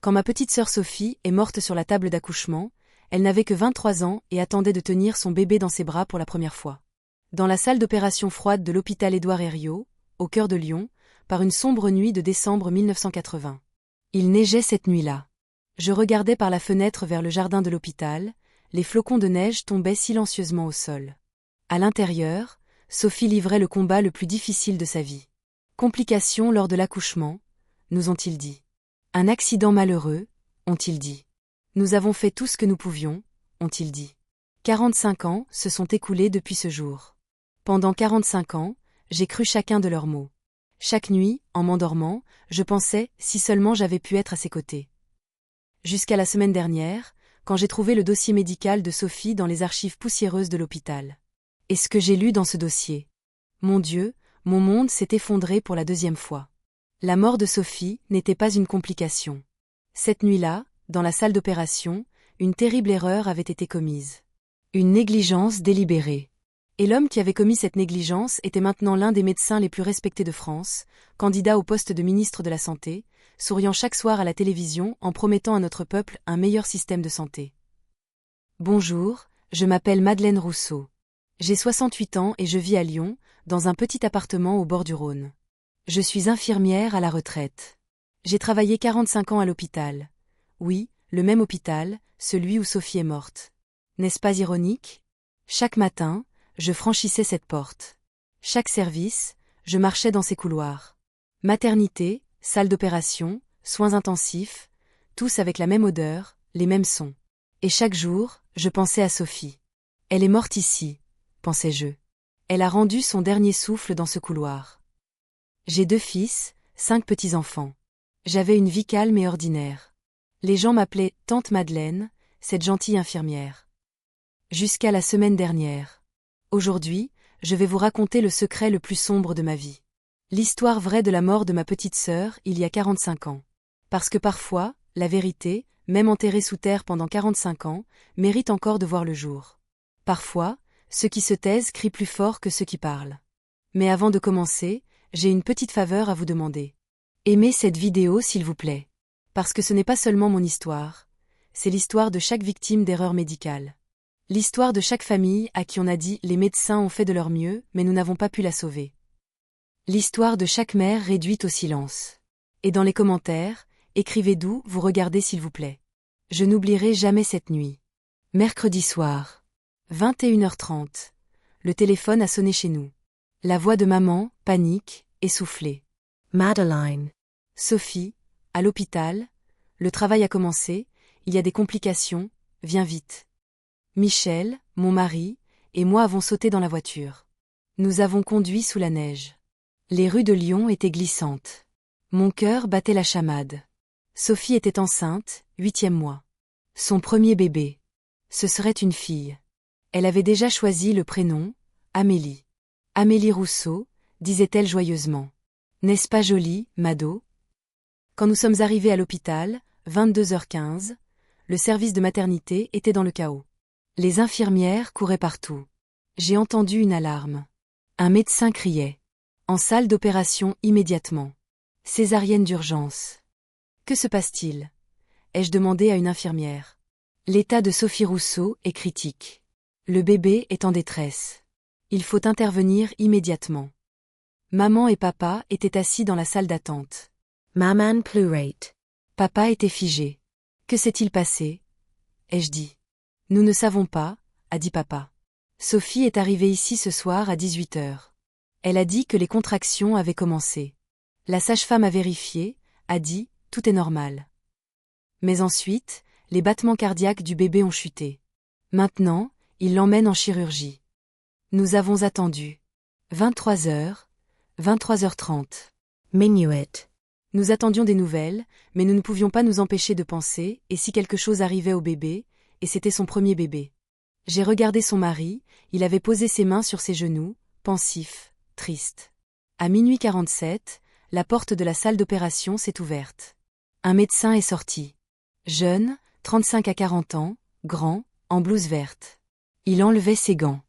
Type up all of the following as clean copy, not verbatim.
Quand ma petite sœur Sophie est morte sur la table d'accouchement, elle n'avait que 23 ans et attendait de tenir son bébé dans ses bras pour la première fois. Dans la salle d'opération froide de l'hôpital Édouard Herriot, au cœur de Lyon, par une sombre nuit de décembre 1980. Il neigeait cette nuit-là. Je regardais par la fenêtre vers le jardin de l'hôpital, les flocons de neige tombaient silencieusement au sol. À l'intérieur, Sophie livrait le combat le plus difficile de sa vie. Complications lors de l'accouchement, nous ont-ils dit. Un accident malheureux, ont-ils dit. Nous avons fait tout ce que nous pouvions, ont-ils dit. 45 ans se sont écoulés depuis ce jour. Pendant 45 ans, j'ai cru chacun de leurs mots. Chaque nuit, en m'endormant, je pensais si seulement j'avais pu être à ses côtés. Jusqu'à la semaine dernière, quand j'ai trouvé le dossier médical de Sophie dans les archives poussiéreuses de l'hôpital. Et ce que j'ai lu dans ce dossier. Mon Dieu, mon monde s'est effondré pour la deuxième fois. La mort de Sophie n'était pas une complication. Cette nuit-là, dans la salle d'opération, une terrible erreur avait été commise. Une négligence délibérée. Et l'homme qui avait commis cette négligence était maintenant l'un des médecins les plus respectés de France, candidat au poste de ministre de la Santé, souriant chaque soir à la télévision en promettant à notre peuple un meilleur système de santé. Bonjour, je m'appelle Madeleine Rousseau. J'ai 68 ans et je vis à Lyon, dans un petit appartement au bord du Rhône. Je suis infirmière à la retraite. J'ai travaillé 45 ans à l'hôpital. Oui, le même hôpital, celui où Sophie est morte. N'est-ce pas ironique? Chaque matin, je franchissais cette porte. Chaque service, je marchais dans ces couloirs. Maternité, salle d'opération, soins intensifs, tous avec la même odeur, les mêmes sons. Et chaque jour, je pensais à Sophie. Elle est morte ici, pensais-je. Elle a rendu son dernier souffle dans ce couloir. J'ai 2 fils, 5 petits-enfants. J'avais une vie calme et ordinaire. Les gens m'appelaient Tante Madeleine, cette gentille infirmière. Jusqu'à la semaine dernière. Aujourd'hui, je vais vous raconter le secret le plus sombre de ma vie. L'histoire vraie de la mort de ma petite sœur il y a 45 ans. Parce que parfois, la vérité, même enterrée sous terre pendant 45 ans, mérite encore de voir le jour. Parfois, ceux qui se taisent crient plus fort que ceux qui parlent. Mais avant de commencer, j'ai une petite faveur à vous demander. Aimez cette vidéo s'il vous plaît. Parce que ce n'est pas seulement mon histoire, c'est l'histoire de chaque victime d'erreur médicale. L'histoire de chaque famille à qui on a dit « les médecins ont fait de leur mieux, mais nous n'avons pas pu la sauver ». L'histoire de chaque mère réduite au silence. Et dans les commentaires, écrivez d'où vous regardez s'il vous plaît. Je n'oublierai jamais cette nuit. Mercredi soir. 21h30. Le téléphone a sonné chez nous. La voix de maman, panique, essoufflée. Madeleine. Sophie, à l'hôpital, le travail a commencé, il y a des complications, viens vite. Michel, mon mari, et moi avons sauté dans la voiture. Nous avons conduit sous la neige. Les rues de Lyon étaient glissantes. Mon cœur battait la chamade. Sophie était enceinte, 8e mois. Son premier bébé. Ce serait une fille. Elle avait déjà choisi le prénom, Amélie. Amélie Rousseau, disait-elle joyeusement. N'est-ce pas joli, Mado? Quand nous sommes arrivés à l'hôpital, 22h15, le service de maternité était dans le chaos. Les infirmières couraient partout. J'ai entendu une alarme. Un médecin criait. En salle d'opération immédiatement. Césarienne d'urgence. Que se passe-t-il? Ai-je demandé à une infirmière. L'état de Sophie Rousseau est critique. Le bébé est en détresse. Il faut intervenir immédiatement. Maman et papa étaient assis dans la salle d'attente. Maman pleurait. Papa était figé. Que s'est-il passé? Ai-je dit. Nous ne savons pas, a dit papa. Sophie est arrivée ici ce soir à 18h. Elle a dit que les contractions avaient commencé. La sage-femme a vérifié, a dit, tout est normal. Mais ensuite, les battements cardiaques du bébé ont chuté. Maintenant, il l'emmène en chirurgie. Nous avons attendu. 23h, 23h30. Minuet. Nous attendions des nouvelles, mais nous ne pouvions pas nous empêcher de penser, et si quelque chose arrivait au bébé, et c'était son premier bébé. J'ai regardé son mari, il avait posé ses mains sur ses genoux, pensif, triste. À minuit 47, la porte de la salle d'opération s'est ouverte. Un médecin est sorti. Jeune, 35 à 40 ans, grand, en blouse verte. Il enlevait ses gants.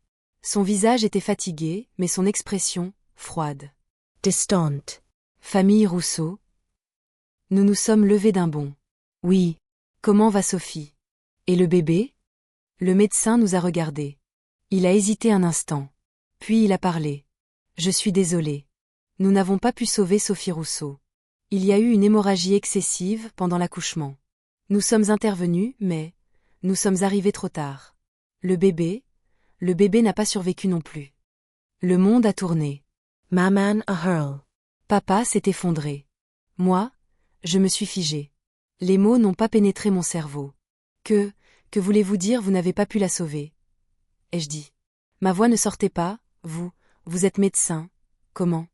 Son visage était fatigué, mais son expression, froide. Distante. Famille Rousseau. Nous nous sommes levés d'un bond. Oui. Comment va Sophie? Et le bébé? Le médecin nous a regardés. Il a hésité un instant. Puis il a parlé. Je suis désolé. Nous n'avons pas pu sauver Sophie Rousseau. Il y a eu une hémorragie excessive pendant l'accouchement. Nous sommes intervenus, mais nous sommes arrivés trop tard. Le bébé n'a pas survécu non plus. Le monde a tourné. Maman a hurl. Papa s'est effondré. Moi, je me suis figé. Les mots n'ont pas pénétré mon cerveau. Que voulez-vous dire, vous n'avez pas pu la sauver? Ai-je dit. Ma voix ne sortait pas, vous êtes médecin, comment?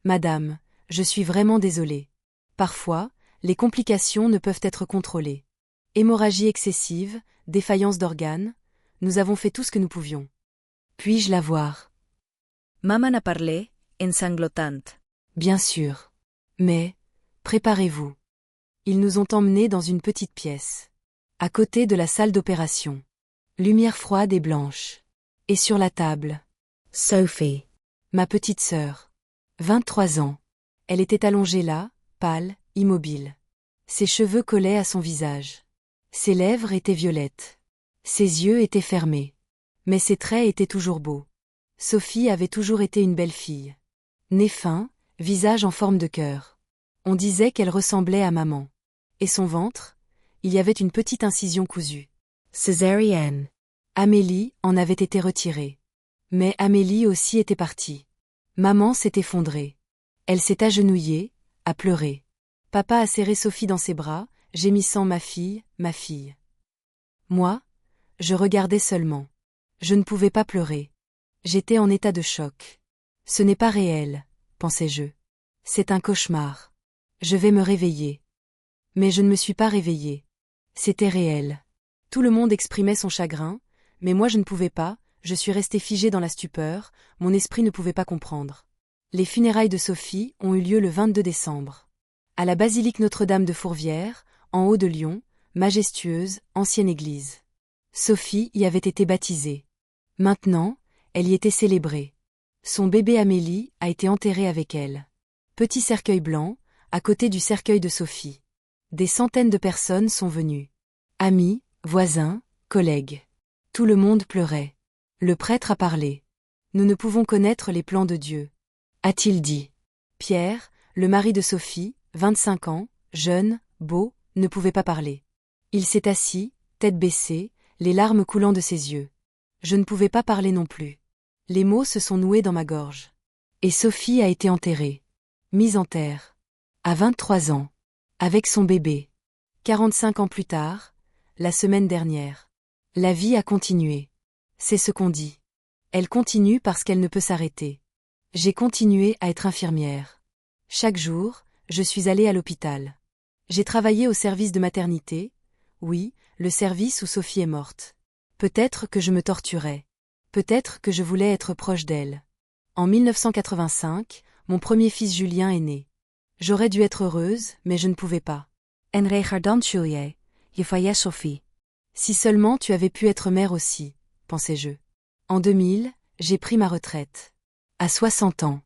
Madame, je suis vraiment désolée. Parfois, les complications ne peuvent être contrôlées. Hémorragie excessive, défaillance d'organes, nous avons fait tout ce que nous pouvions. Puis-je la voir? Maman a parlé, ensanglotante. Bien sûr. Mais, préparez-vous. Ils nous ont emmenés dans une petite pièce. À côté de la salle d'opération. Lumière froide et blanche. Et sur la table. Sophie. Ma petite sœur. 23 ans. Elle était allongée là, pâle, immobile. Ses cheveux collaient à son visage. Ses lèvres étaient violettes. Ses yeux étaient fermés. Mais ses traits étaient toujours beaux. Sophie avait toujours été une belle fille. Nez fin, visage en forme de cœur. On disait qu'elle ressemblait à maman. Et son ventre? Il y avait une petite incision cousue. Césarienne. Amélie en avait été retirée. Mais Amélie aussi était partie. Maman s'est effondrée. Elle s'est agenouillée, a pleuré. Papa a serré Sophie dans ses bras, gémissant ma fille, ma fille. Moi, je regardais seulement. Je ne pouvais pas pleurer. J'étais en état de choc. Ce n'est pas réel, pensais-je. C'est un cauchemar. Je vais me réveiller. Mais je ne me suis pas réveillée. C'était réel. Tout le monde exprimait son chagrin, mais moi je ne pouvais pas, je suis restée figée dans la stupeur, mon esprit ne pouvait pas comprendre. Les funérailles de Sophie ont eu lieu le 22 décembre. À la basilique Notre-Dame de Fourvière, en haut de Lyon, majestueuse, ancienne église. Sophie y avait été baptisée. Maintenant, elle y était célébrée. Son bébé Amélie a été enterré avec elle. Petit cercueil blanc, à côté du cercueil de Sophie. Des centaines de personnes sont venues. Amis, voisins, collègues. Tout le monde pleurait. Le prêtre a parlé. Nous ne pouvons connaître les plans de Dieu. A-t-il dit. Pierre, le mari de Sophie, 25 ans, jeune, beau, ne pouvait pas parler. Il s'est assis, tête baissée, les larmes coulant de ses yeux. Je ne pouvais pas parler non plus. Les mots se sont noués dans ma gorge. Et Sophie a été enterrée. Mise en terre. À 23 ans. Avec son bébé. 45 ans plus tard, la semaine dernière. La vie a continué. C'est ce qu'on dit. Elle continue parce qu'elle ne peut s'arrêter. J'ai continué à être infirmière. Chaque jour, je suis allée à l'hôpital. J'ai travaillé au service de maternité, oui, le service où Sophie est morte. Peut-être que je me torturais. Peut-être que je voulais être proche d'elle. En 1985, mon premier fils Julien est né. J'aurais dû être heureuse, mais je ne pouvais pas. En regardant Julie, je voyais Sophie. Si seulement tu avais pu être mère aussi, pensais-je. En 2000, j'ai pris ma retraite. À 60 ans.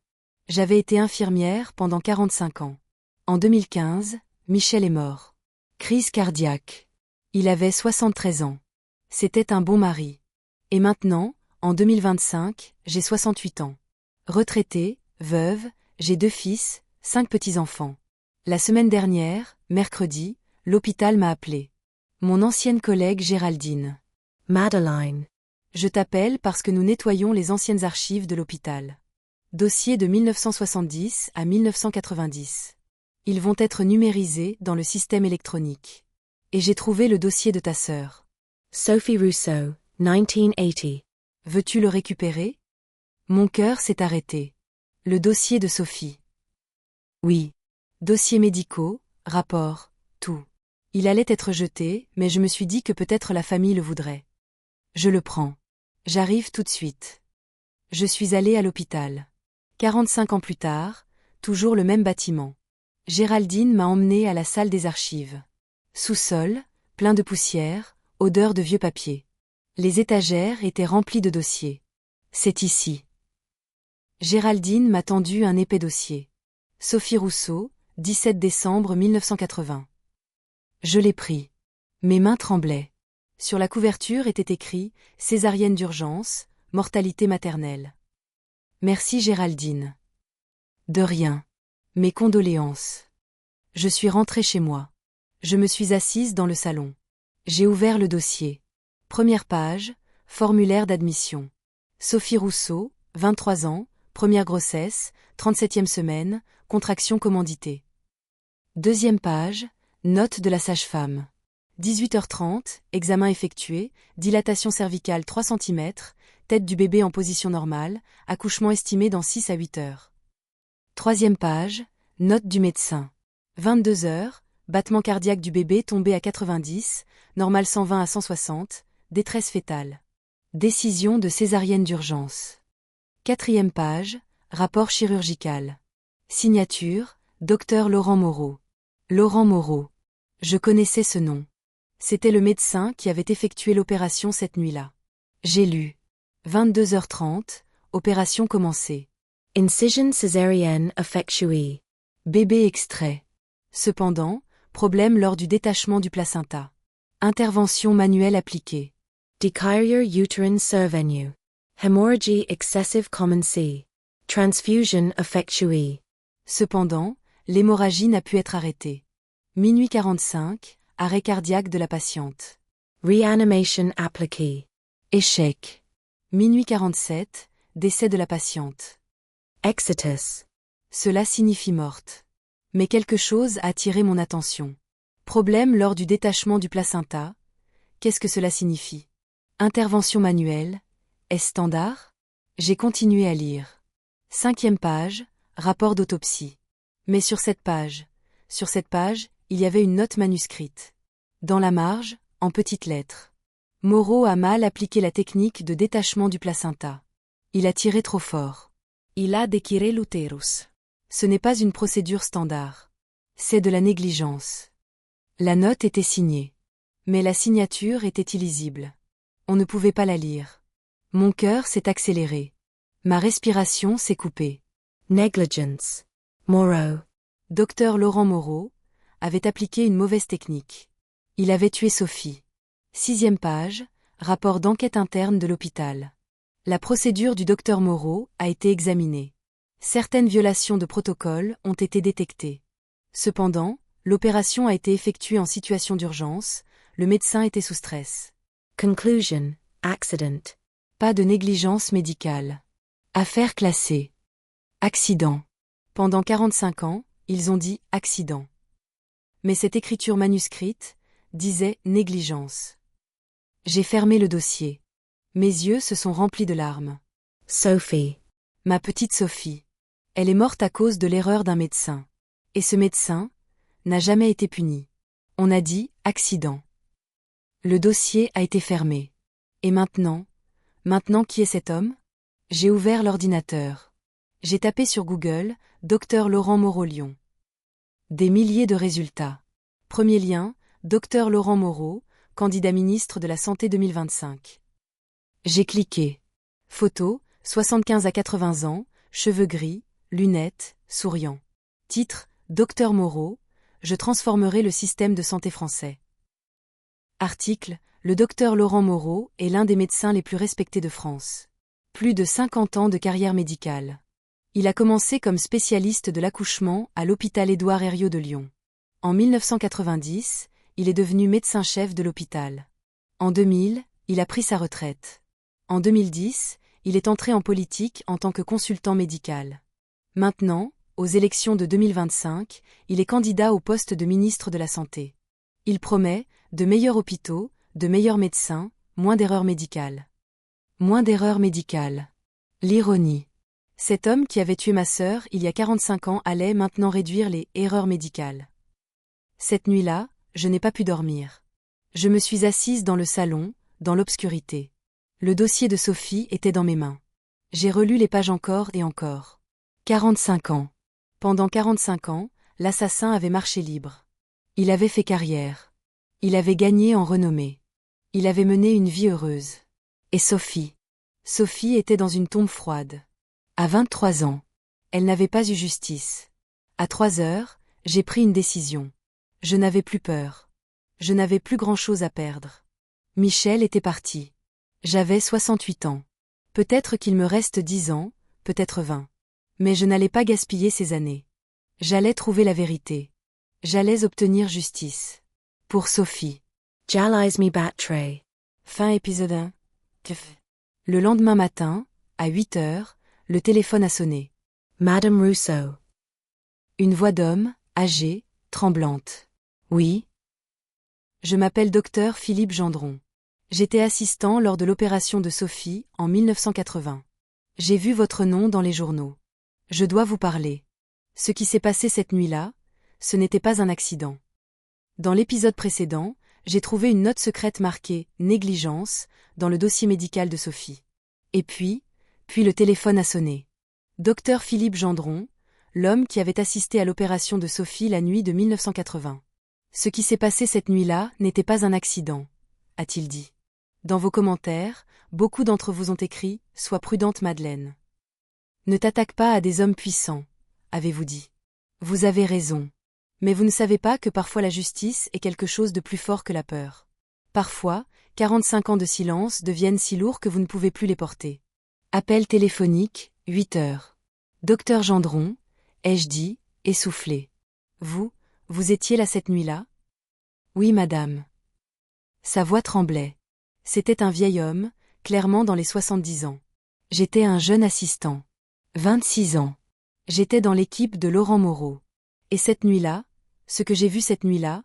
J'avais été infirmière pendant 45 ans. En 2015, Michel est mort. Crise cardiaque. Il avait 73 ans. C'était un bon mari. Et maintenant, en 2025, j'ai 68 ans. Retraitée, veuve, j'ai 2 fils, 5 petits-enfants. La semaine dernière, mercredi, l'hôpital m'a appelé. Mon ancienne collègue Géraldine. Madeleine. Je t'appelle parce que nous nettoyons les anciennes archives de l'hôpital. Dossier de 1970 à 1990. Ils vont être numérisés dans le système électronique. Et j'ai trouvé le dossier de ta sœur. Sophie Rousseau, 1980. Veux-tu le récupérer? Mon cœur s'est arrêté. Le dossier de Sophie. Oui. Dossiers médicaux, rapports, tout. Il allait être jeté, mais je me suis dit que peut-être la famille le voudrait. Je le prends. J'arrive tout de suite. Je suis allée à l'hôpital. 45 ans plus tard, toujours le même bâtiment. Géraldine m'a emmenée à la salle des archives. Sous-sol, plein de poussière, odeur de vieux papier. Les étagères étaient remplies de dossiers. C'est ici. Géraldine m'a tendu un épais dossier. Sophie Rousseau, 17 décembre 1980. Je l'ai pris. Mes mains tremblaient. Sur la couverture était écrit « Césarienne d'urgence, mortalité maternelle ». Merci Géraldine. De rien. Mes condoléances. Je suis rentrée chez moi. Je me suis assise dans le salon. J'ai ouvert le dossier. Première page, formulaire d'admission. Sophie Rousseau, 23 ans, première grossesse, 37e semaine, contraction commanditée. Deuxième page, note de la sage-femme. 18h30, examen effectué, dilatation cervicale 3 cm, tête du bébé en position normale, accouchement estimé dans 6 à 8 heures. Troisième page, note du médecin. 22h, battement cardiaque du bébé tombé à 90, normal 120 à 160, détresse fœtale. Décision de césarienne d'urgence. Quatrième page, rapport chirurgical. Signature, Dr Laurent Moreau. Laurent Moreau. Je connaissais ce nom. C'était le médecin qui avait effectué l'opération cette nuit-là. J'ai lu. 22h30, opération commencée. Incision césarienne effectuée. Bébé extrait. Cependant, problème lors du détachement du placenta. Intervention manuelle appliquée. Decarrier uterine survenue. Hemorrhagie excessive commencée. Transfusion effectuée. Cependant, l'hémorragie n'a pu être arrêtée. Minuit 45, arrêt cardiaque de la patiente. Reanimation appliquée. Échec. Minuit 47, décès de la patiente. Exitus. Cela signifie morte. Mais quelque chose a attiré mon attention. Problème lors du détachement du placenta. Qu'est-ce que cela signifie? Intervention manuelle. Est-ce standard? J'ai continué à lire. 5e page, rapport d'autopsie. Mais sur cette page, il y avait une note manuscrite. Dans la marge, en petites lettres. Moreau a mal appliqué la technique de détachement du placenta. Il a tiré trop fort. Il a déchiré l'utérus. Ce n'est pas une procédure standard. C'est de la négligence. La note était signée. Mais la signature était illisible. On ne pouvait pas la lire. Mon cœur s'est accéléré. Ma respiration s'est coupée. Negligence. Moreau. Dr Laurent Moreau avait appliqué une mauvaise technique. Il avait tué Sophie. 6e page, rapport d'enquête interne de l'hôpital. La procédure du docteur Moreau a été examinée. Certaines violations de protocole ont été détectées. Cependant, l'opération a été effectuée en situation d'urgence, le médecin était sous stress. Conclusion. Accident. Pas de négligence médicale. Affaire classée. Accident. Pendant 45 ans, ils ont dit accident. Mais cette écriture manuscrite disait négligence. J'ai fermé le dossier. Mes yeux se sont remplis de larmes. Sophie. Ma petite Sophie. Elle est morte à cause de l'erreur d'un médecin. Et ce médecin n'a jamais été puni. On a dit accident. Le dossier a été fermé. Et maintenant qui est cet homme? J'ai ouvert l'ordinateur. J'ai tapé sur Google, Dr Laurent Moreau Lyon. Des milliers de résultats. Premier lien, Dr Laurent Moreau, candidat ministre de la Santé 2025. J'ai cliqué. Photo, 75 à 80 ans, cheveux gris, lunettes, souriant. Titre, Dr Moreau, je transformerai le système de santé français. Article, le Dr Laurent Moreau est l'un des médecins les plus respectés de France. Plus de 50 ans de carrière médicale. Il a commencé comme spécialiste de l'accouchement à l'hôpital Édouard Herriot de Lyon. En 1990, il est devenu médecin-chef de l'hôpital. En 2000, il a pris sa retraite. En 2010, il est entré en politique en tant que consultant médical. Maintenant, aux élections de 2025, il est candidat au poste de ministre de la Santé. Il promet de meilleurs hôpitaux, de meilleurs médecins, moins d'erreurs médicales. Moins d'erreurs médicales. L'ironie. Cet homme qui avait tué ma sœur il y a 45 ans allait maintenant réduire les erreurs médicales. Cette nuit-là, je n'ai pas pu dormir. Je me suis assise dans le salon, dans l'obscurité. Le dossier de Sophie était dans mes mains. J'ai relu les pages encore et encore. 45 ans. Pendant 45 ans, l'assassin avait marché libre. Il avait fait carrière. Il avait gagné en renommée. Il avait mené une vie heureuse. Et Sophie. Sophie était dans une tombe froide. À 23 ans. Elle n'avait pas eu justice. À 3 heures, j'ai pris une décision. Je n'avais plus peur. Je n'avais plus grand-chose à perdre. Michel était parti. J'avais 68 ans. Peut-être qu'il me reste 10 ans, peut-être 20. Mais je n'allais pas gaspiller ces années. J'allais trouver la vérité. J'allais obtenir justice. Pour Sophie. Jalise me batre. Fin épisode 1. Le lendemain matin, à 8 heures, le téléphone a sonné. Madame Rousseau. Une voix d'homme, âgée, tremblante. Oui. Je m'appelle docteur Philippe Gendron. J'étais assistant lors de l'opération de Sophie en 1980. J'ai vu votre nom dans les journaux. Je dois vous parler. Ce qui s'est passé cette nuit-là, ce n'était pas un accident. Dans l'épisode précédent, j'ai trouvé une note secrète marquée « Négligence » dans le dossier médical de Sophie. Et puis le téléphone a sonné. Docteur Philippe Gendron, l'homme qui avait assisté à l'opération de Sophie la nuit de 1980. Ce qui s'est passé cette nuit-là n'était pas un accident, a-t-il dit. Dans vos commentaires, beaucoup d'entre vous ont écrit « Sois prudente Madeleine ». Ne t'attaque pas à des hommes puissants, avez-vous dit. Vous avez raison. Mais vous ne savez pas que parfois la justice est quelque chose de plus fort que la peur. Parfois, 45 ans de silence deviennent si lourds que vous ne pouvez plus les porter. Appel téléphonique, 8 heures. Docteur Gendron, ai-je dit, essoufflé. Vous étiez là cette nuit-là? Oui, madame. Sa voix tremblait. C'était un vieil homme, clairement dans les 70 ans. J'étais un jeune assistant. 26 ans. J'étais dans l'équipe de Laurent Moreau. Et cette nuit-là, ce que j'ai vu cette nuit-là,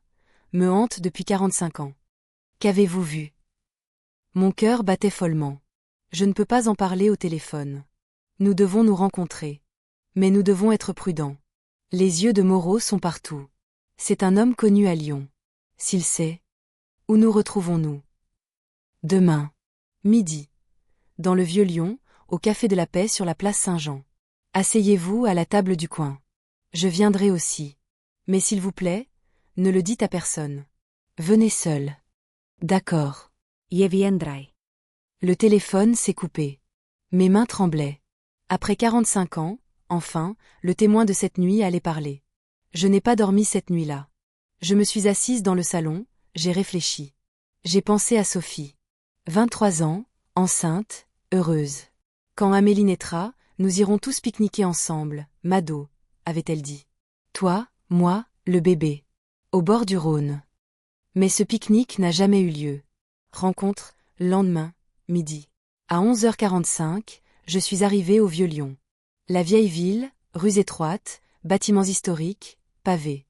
me hante depuis 45 ans. Qu'avez-vous vu? Mon cœur battait follement. Je ne peux pas en parler au téléphone. Nous devons nous rencontrer. Mais nous devons être prudents. Les yeux de Moreau sont partout. C'est un homme connu à Lyon. S'il sait. Où nous retrouvons-nous? Demain. Midi. Dans le Vieux Lyon, au Café de la Paix sur la place Saint-Jean. Asseyez-vous à la table du coin. Je viendrai aussi. Mais s'il vous plaît, ne le dites à personne. Venez seul. D'accord. Je viendrai. Le téléphone s'est coupé. Mes mains tremblaient. Après 45 ans, enfin, le témoin de cette nuit allait parler. Je n'ai pas dormi cette nuit-là. Je me suis assise dans le salon, j'ai réfléchi. J'ai pensé à Sophie. 23 ans, enceinte, heureuse. Quand Amélie naîtra, nous irons tous pique-niquer ensemble, Mado, avait-elle dit. Toi, moi, le bébé. Au bord du Rhône. Mais ce pique-nique n'a jamais eu lieu. Rencontre, lendemain, midi. À 11h45, je suis arrivée au Vieux-Lyon. La vieille ville, rues étroites, bâtiments historiques, pavés.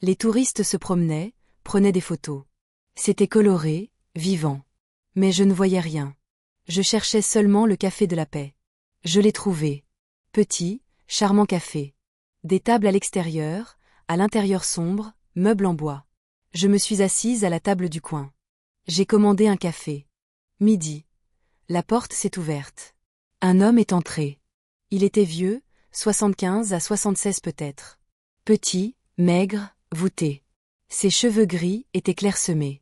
Les touristes se promenaient, prenaient des photos. C'était coloré, vivant. Mais je ne voyais rien. Je cherchais seulement le Café de la Paix. Je l'ai trouvé. Petit, charmant café. Des tables à l'extérieur, à l'intérieur sombre, meubles en bois. Je me suis assise à la table du coin. J'ai commandé un café. Midi. La porte s'est ouverte. Un homme est entré. Il était vieux, 75 à 76 peut-être. Petit, maigre, voûté. Ses cheveux gris étaient clairsemés.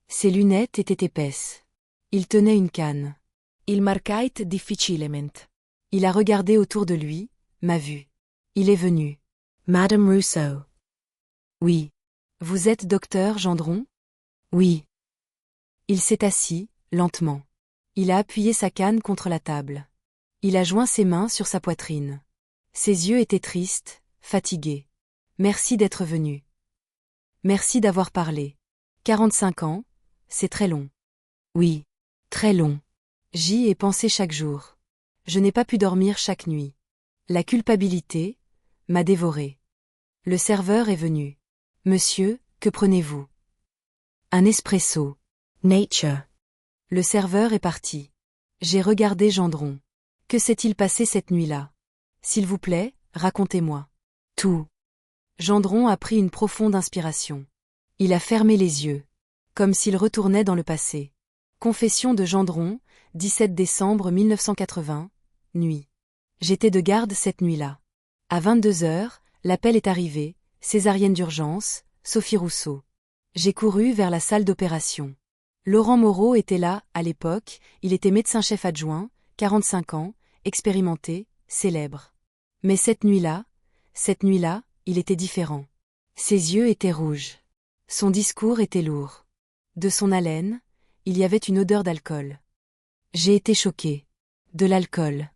Ses lunettes étaient épaisses. Il tenait une canne. Il marcait difficilement. Il a regardé autour de lui, m'a vu. Il est venu. Madame Rousseau. Oui. Vous êtes docteur Gendron? Oui. Il s'est assis, lentement. Il a appuyé sa canne contre la table. Il a joint ses mains sur sa poitrine. Ses yeux étaient tristes, fatigués. Merci d'être venu. Merci d'avoir parlé. 45 ans, c'est très long. Oui, très long. J'y ai pensé chaque jour. Je n'ai pas pu dormir chaque nuit. La culpabilité m'a dévoré. Le serveur est venu. Monsieur, que prenez-vous? Un espresso. Nature. Le serveur est parti. J'ai regardé Gendron. Que s'est-il passé cette nuit-là? S'il vous plaît, racontez-moi. Tout. Gendron a pris une profonde inspiration. Il a fermé les yeux. Comme s'il retournait dans le passé. Confession de Gendron, 17 décembre 1980, nuit. J'étais de garde cette nuit-là. À 22h, l'appel est arrivé, césarienne d'urgence, Sophie Rousseau. J'ai couru vers la salle d'opération. Laurent Moreau était là, à l'époque, il était médecin-chef adjoint, 45 ans, expérimenté, célèbre. Mais cette nuit-là, il était différent. Ses yeux étaient rouges. Son discours était lourd. De son haleine, il y avait une odeur d'alcool. J'ai été choquée. De l'alcool.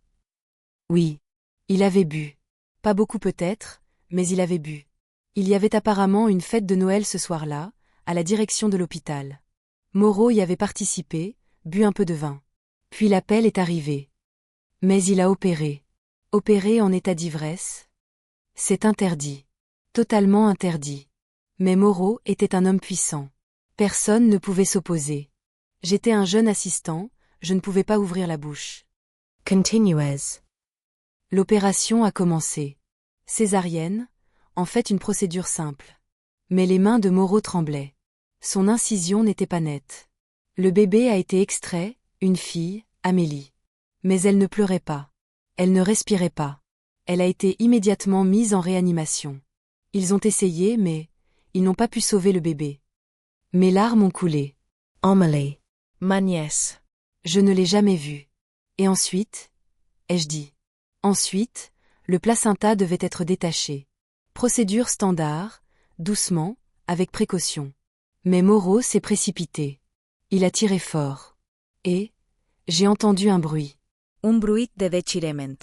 Oui. Il avait bu. Pas beaucoup peut-être, mais il avait bu. Il y avait apparemment une fête de Noël ce soir-là, à la direction de l'hôpital. Moreau y avait participé, bu un peu de vin. Puis l'appel est arrivé. Mais il a opéré. Opéré en état d'ivresse? C'est interdit. Totalement interdit. Mais Moreau était un homme puissant. Personne ne pouvait s'opposer. J'étais un jeune assistant, je ne pouvais pas ouvrir la bouche. Continuez. L'opération a commencé. Césarienne, en fait une procédure simple. Mais les mains de Moreau tremblaient. Son incision n'était pas nette. Le bébé a été extrait, une fille, Amélie. Mais elle ne pleurait pas. Elle ne respirait pas. Elle a été immédiatement mise en réanimation. Ils ont essayé, mais ils n'ont pas pu sauver le bébé. Mes larmes ont coulé. Amélie. Ma nièce. Je ne l'ai jamais vue. Et ensuite, ai-je dit. Ensuite, le placenta devait être détaché. Procédure standard, doucement, avec précaution. Mais Moreau s'est précipité. Il a tiré fort. Et j'ai entendu un bruit. Un bruit de déchirement.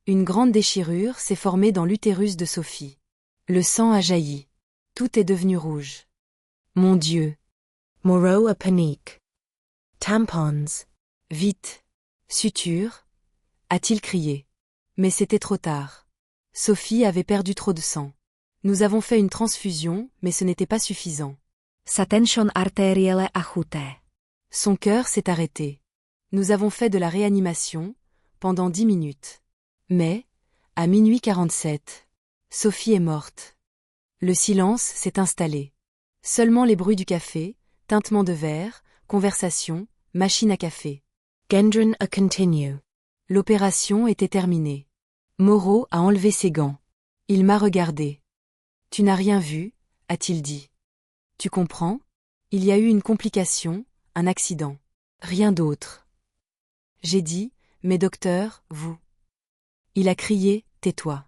Une grande déchirure s'est formée dans l'utérus de Sophie. Le sang a jailli. Tout est devenu rouge. Mon Dieu. Moreau a panique. Tampons. Vite. Suture. A-t-il crié. Mais c'était trop tard. Sophie avait perdu trop de sang. Nous avons fait une transfusion, mais ce n'était pas suffisant. Sa tension arterielle ajustée. Son cœur s'est arrêté. Nous avons fait de la réanimation, pendant 10 minutes. Mais, à minuit 47, Sophie est morte. Le silence s'est installé. Seulement les bruits du café, tintement de verre, conversation, machine à café. Gendron a continue. L'opération était terminée. Moreau a enlevé ses gants. Il m'a regardé. Tu n'as rien vu, a-t-il dit. Tu comprends? Il y a eu une complication, un accident. Rien d'autre. J'ai dit, mais docteur, vous. Il a crié, tais-toi.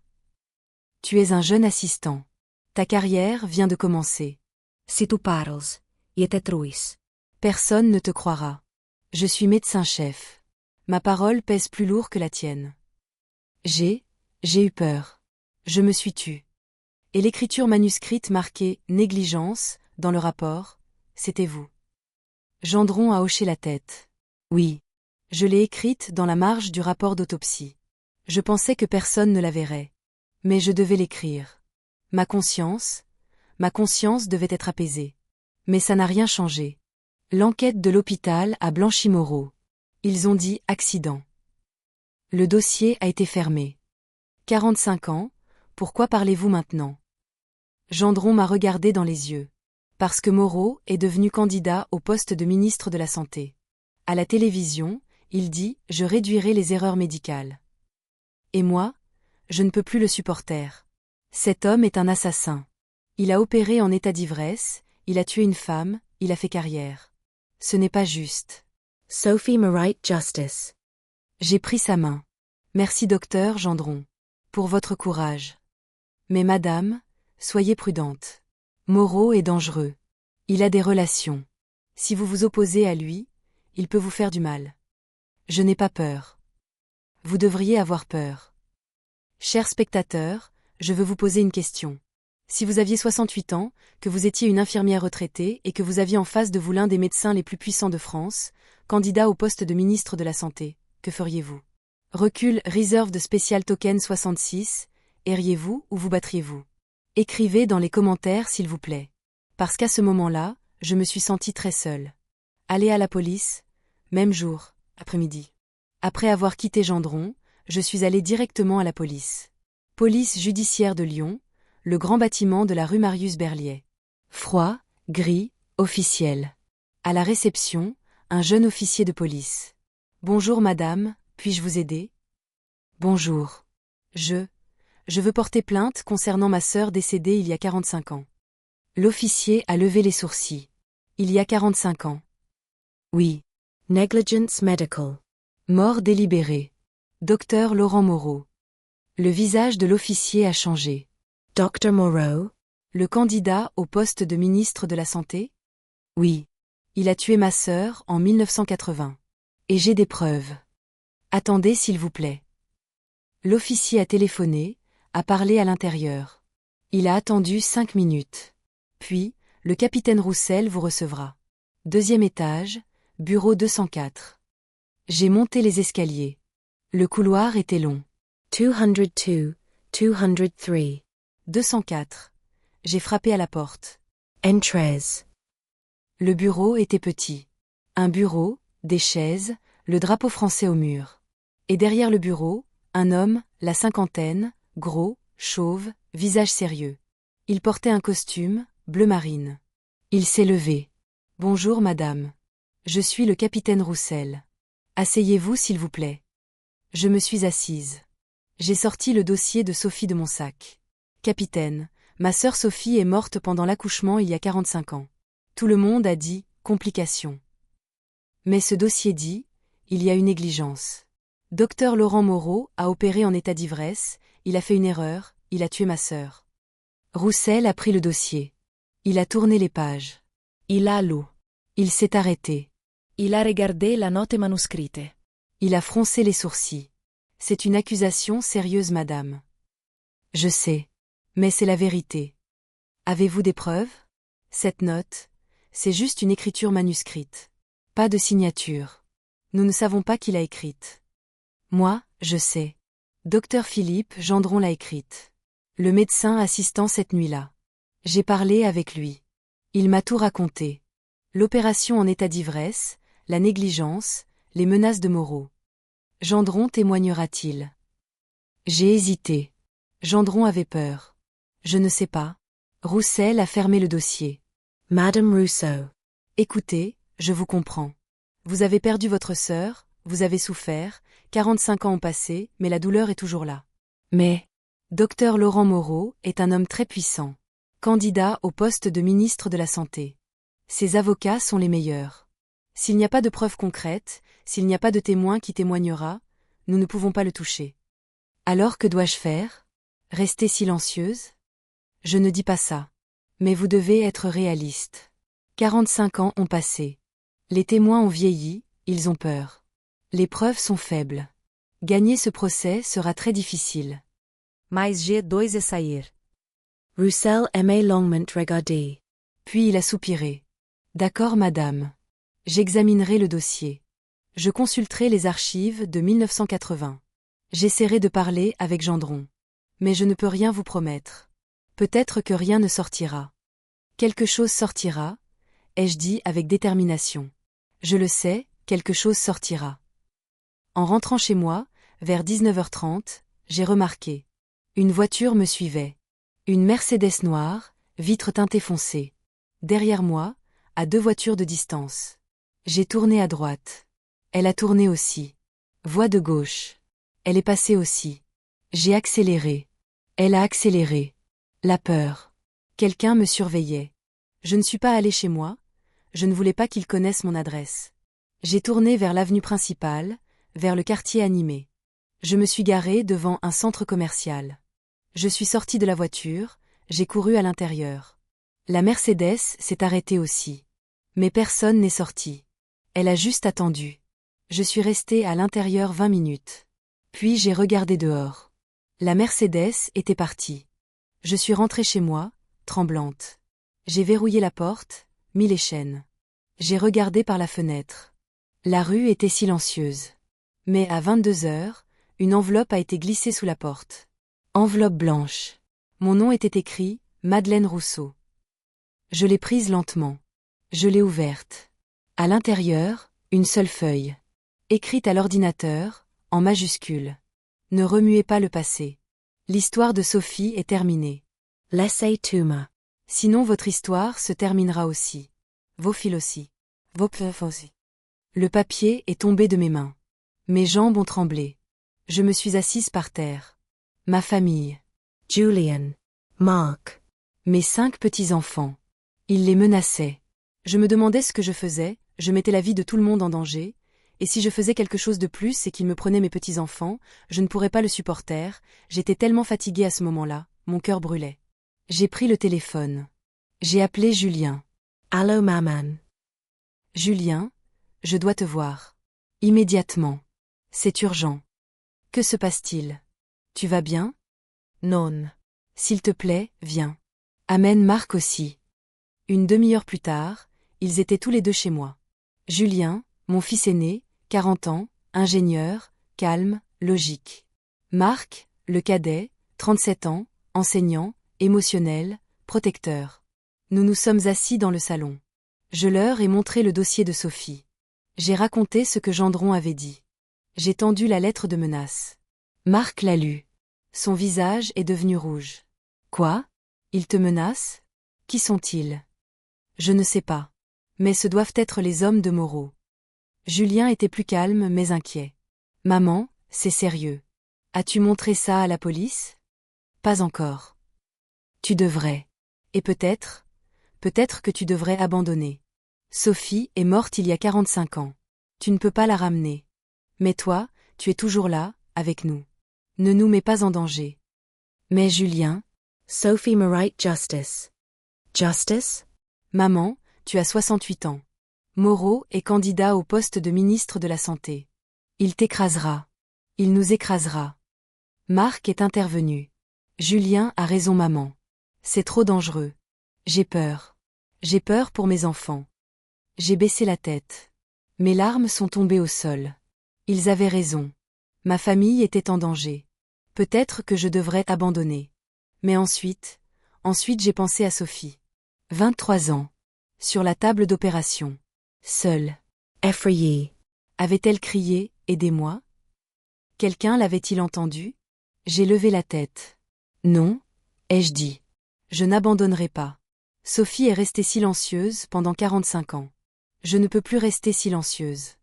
Tu es un jeune assistant. Ta carrière vient de commencer. Si tu parles, je te truis. Personne ne te croira. Je suis médecin-chef. Ma parole pèse plus lourd que la tienne. J'ai eu peur. Je me suis tue. Et l'écriture manuscrite marquée « négligence » dans le rapport, c'était vous. Gendron a hoché la tête. Oui. Je l'ai écrite dans la marge du rapport d'autopsie. Je pensais que personne ne la verrait. Mais je devais l'écrire. Ma conscience devait être apaisée. Mais ça n'a rien changé. L'enquête de l'hôpital a blanchi Moreau. Ils ont dit accident. Le dossier a été fermé. 45 ans, pourquoi parlez-vous maintenant? Gendron m'a regardé dans les yeux. Parce que Moreau est devenu candidat au poste de ministre de la Santé. À la télévision, il dit « Je réduirai les erreurs médicales ». Et moi, je ne peux plus le supporter. Cet homme est un assassin. Il a opéré en état d'ivresse, il a tué une femme, il a fait carrière. Ce n'est pas juste. Sophie Maright Justice. J'ai pris sa main. Merci docteur Gendron. Pour votre courage. Mais madame, soyez prudente. Moreau est dangereux. Il a des relations. Si vous vous opposez à lui, il peut vous faire du mal. Je n'ai pas peur. Vous devriez avoir peur. Chers spectateurs, je veux vous poser une question. Si vous aviez 68 ans, que vous étiez une infirmière retraitée et que vous aviez en face de vous l'un des médecins les plus puissants de France, candidat au poste de ministre de la Santé, que feriez-vous? Recul Reserved Special Token 66, erriez-vous ou vous battriez-vous? Écrivez dans les commentaires s'il vous plaît. Parce qu'à ce moment-là, je me suis sentie très seule. Aller à la police, même jour, après-midi. Après avoir quitté Gendron, je suis allée directement à la police. Police judiciaire de Lyon, le grand bâtiment de la rue Marius-Berliet. Froid, gris, officiel. À la réception, un jeune officier de police. Bonjour madame, puis-je vous aider? Bonjour. Je veux porter plainte concernant ma sœur décédée il y a 45 ans. L'officier a levé les sourcils. Il y a 45 ans. Oui. Negligence medical. Mort délibérée. Docteur Laurent Moreau. Le visage de l'officier a changé. Dr. Moreau. Le candidat au poste de ministre de la Santé? Oui. Il a tué ma sœur en 1980. Et j'ai des preuves. Attendez s'il vous plaît. L'officier a téléphoné, a parlé à l'intérieur. Il a attendu 5 minutes. Puis, le capitaine Roussel vous recevra. 2e étage, bureau 204. J'ai monté les escaliers. Le couloir était long. 202, 203. 204. J'ai frappé à la porte. Entrez. Le bureau était petit. Un bureau, des chaises, le drapeau français au mur. Et derrière le bureau, un homme, la cinquantaine, gros, chauve, visage sérieux. Il portait un costume, bleu marine. Il s'est levé. Bonjour madame. Je suis le capitaine Roussel. Asseyez-vous s'il vous plaît. Je me suis assise. J'ai sorti le dossier de Sophie de mon sac. Capitaine, ma sœur Sophie est morte pendant l'accouchement il y a 45 ans. Tout le monde a dit « complications ». Mais ce dossier dit « il y a une négligence ». Docteur Laurent Moreau a opéré en état d'ivresse, il a fait une erreur, il a tué ma sœur. Roussel a pris le dossier. Il a tourné les pages. Il a lu. Il s'est arrêté. Il a regardé la note manuscrite. Il a froncé les sourcils. C'est une accusation sérieuse, madame. Je sais. Mais c'est la vérité. Avez-vous des preuves? Cette note, c'est juste une écriture manuscrite. Pas de signature. Nous ne savons pas qui l'a écrite. Moi, je sais. Docteur Philippe Gendron l'a écrite. Le médecin assistant cette nuit-là. J'ai parlé avec lui. Il m'a tout raconté. L'opération en état d'ivresse, la négligence, les menaces de Moreau. Gendron témoignera-t-il? J'ai hésité. Gendron avait peur. Je ne sais pas. Roussel a fermé le dossier. Madame Rousseau. Écoutez, je vous comprends. Vous avez perdu votre sœur, vous avez souffert, 45 ans ont passé, mais la douleur est toujours là. Mais, Docteur Laurent Moreau est un homme très puissant. Candidat au poste de ministre de la Santé. Ses avocats sont les meilleurs. S'il n'y a pas de preuves concrètes, s'il n'y a pas de témoin qui témoignera, nous ne pouvons pas le toucher. Alors que dois-je faire? Rester silencieuse? Je ne dis pas ça. Mais vous devez être réaliste. 45 ans ont passé. Les témoins ont vieilli, ils ont peur. Les preuves sont faibles. Gagner ce procès sera très difficile. Mais j'ai dois essayer. Roussel aimait longuement regarder. Puis il a soupiré. D'accord madame. J'examinerai le dossier. Je consulterai les archives de 1980. J'essaierai de parler avec Gendron. Mais je ne peux rien vous promettre. Peut-être que rien ne sortira. Quelque chose sortira, ai-je dit avec détermination. Je le sais, quelque chose sortira. En rentrant chez moi, vers 19h30, j'ai remarqué. Une voiture me suivait. Une Mercedes noire, vitre teintée foncée. Derrière moi, à 2 voitures de distance. J'ai tourné à droite. Elle a tourné aussi. Voie de gauche. Elle est passée aussi. J'ai accéléré. Elle a accéléré. La peur. Quelqu'un me surveillait. Je ne suis pas allé chez moi. Je ne voulais pas qu'ils connaissent mon adresse. J'ai tourné vers l'avenue principale, vers le quartier animé. Je me suis garé devant un centre commercial. Je suis sorti de la voiture, j'ai couru à l'intérieur. La Mercedes s'est arrêtée aussi. Mais personne n'est sorti. Elle a juste attendu. Je suis resté à l'intérieur 20 minutes. Puis j'ai regardé dehors. La Mercedes était partie. Je suis rentrée chez moi, tremblante. J'ai verrouillé la porte, mis les chaînes. J'ai regardé par la fenêtre. La rue était silencieuse. Mais à 22h, une enveloppe a été glissée sous la porte. Enveloppe blanche. Mon nom était écrit, Madeleine Rousseau. Je l'ai prise lentement. Je l'ai ouverte. À l'intérieur, une seule feuille. Écrite à l'ordinateur, en majuscule. Ne remuez pas le passé. L'histoire de Sophie est terminée. Laissez tomber. Sinon votre histoire se terminera aussi. Vos fils aussi. Vos preuves aussi. Le papier est tombé de mes mains. Mes jambes ont tremblé. Je me suis assise par terre. Ma famille. Julian. Mark. Mes 5 petits-enfants. Ils les menaçaient. Je me demandais ce que je faisais, je mettais la vie de tout le monde en danger, et si je faisais quelque chose de plus et qu'ils me prenaient mes petits-enfants, je ne pourrais pas le supporter, j'étais tellement fatiguée à ce moment-là, mon cœur brûlait. J'ai pris le téléphone. J'ai appelé Julien. Allô maman. Julien, je dois te voir. Immédiatement. C'est urgent. Que se passe-t-il? Tu vas bien? Non. S'il te plaît, viens. Amène Marc aussi. Une demi-heure plus tard, ils étaient tous les deux chez moi. Julien, mon fils aîné, 40 ans, ingénieur, calme, logique. Marc, le cadet, 37 ans, enseignant, émotionnel, protecteur. Nous nous sommes assis dans le salon. Je leur ai montré le dossier de Sophie. J'ai raconté ce que Gendron avait dit. J'ai tendu la lettre de menace. Marc l'a lue. Son visage est devenu rouge. Quoi? Ils te menacent? Qui sont-ils? Je ne sais pas. Mais ce doivent être les hommes de Moreau. Julien était plus calme mais inquiet. Maman, c'est sérieux. As-tu montré ça à la police? Pas encore. Tu devrais. Et peut-être que tu devrais abandonner. Sophie est morte il y a 45 ans. Tu ne peux pas la ramener. Mais toi, tu es toujours là, avec nous. Ne nous mets pas en danger. Mais Julien, Sophie me write justice. Justice? Maman, tu as 68 ans. Moreau est candidat au poste de ministre de la Santé. Il t'écrasera. Il nous écrasera. Marc est intervenu. Julien a raison maman. C'est trop dangereux. J'ai peur. J'ai peur pour mes enfants. J'ai baissé la tête. Mes larmes sont tombées au sol. Ils avaient raison. Ma famille était en danger. Peut-être que je devrais abandonner. Mais ensuite j'ai pensé à Sophie. 23 ans. Sur la table d'opération. Seule. Effrayée. Avait-elle crié « Aidez-moi » Quelqu'un l'avait-il entendu? J'ai levé la tête. Non, ai-je dit. Je n'abandonnerai pas. Sophie est restée silencieuse pendant 45 ans. Je ne peux plus rester silencieuse.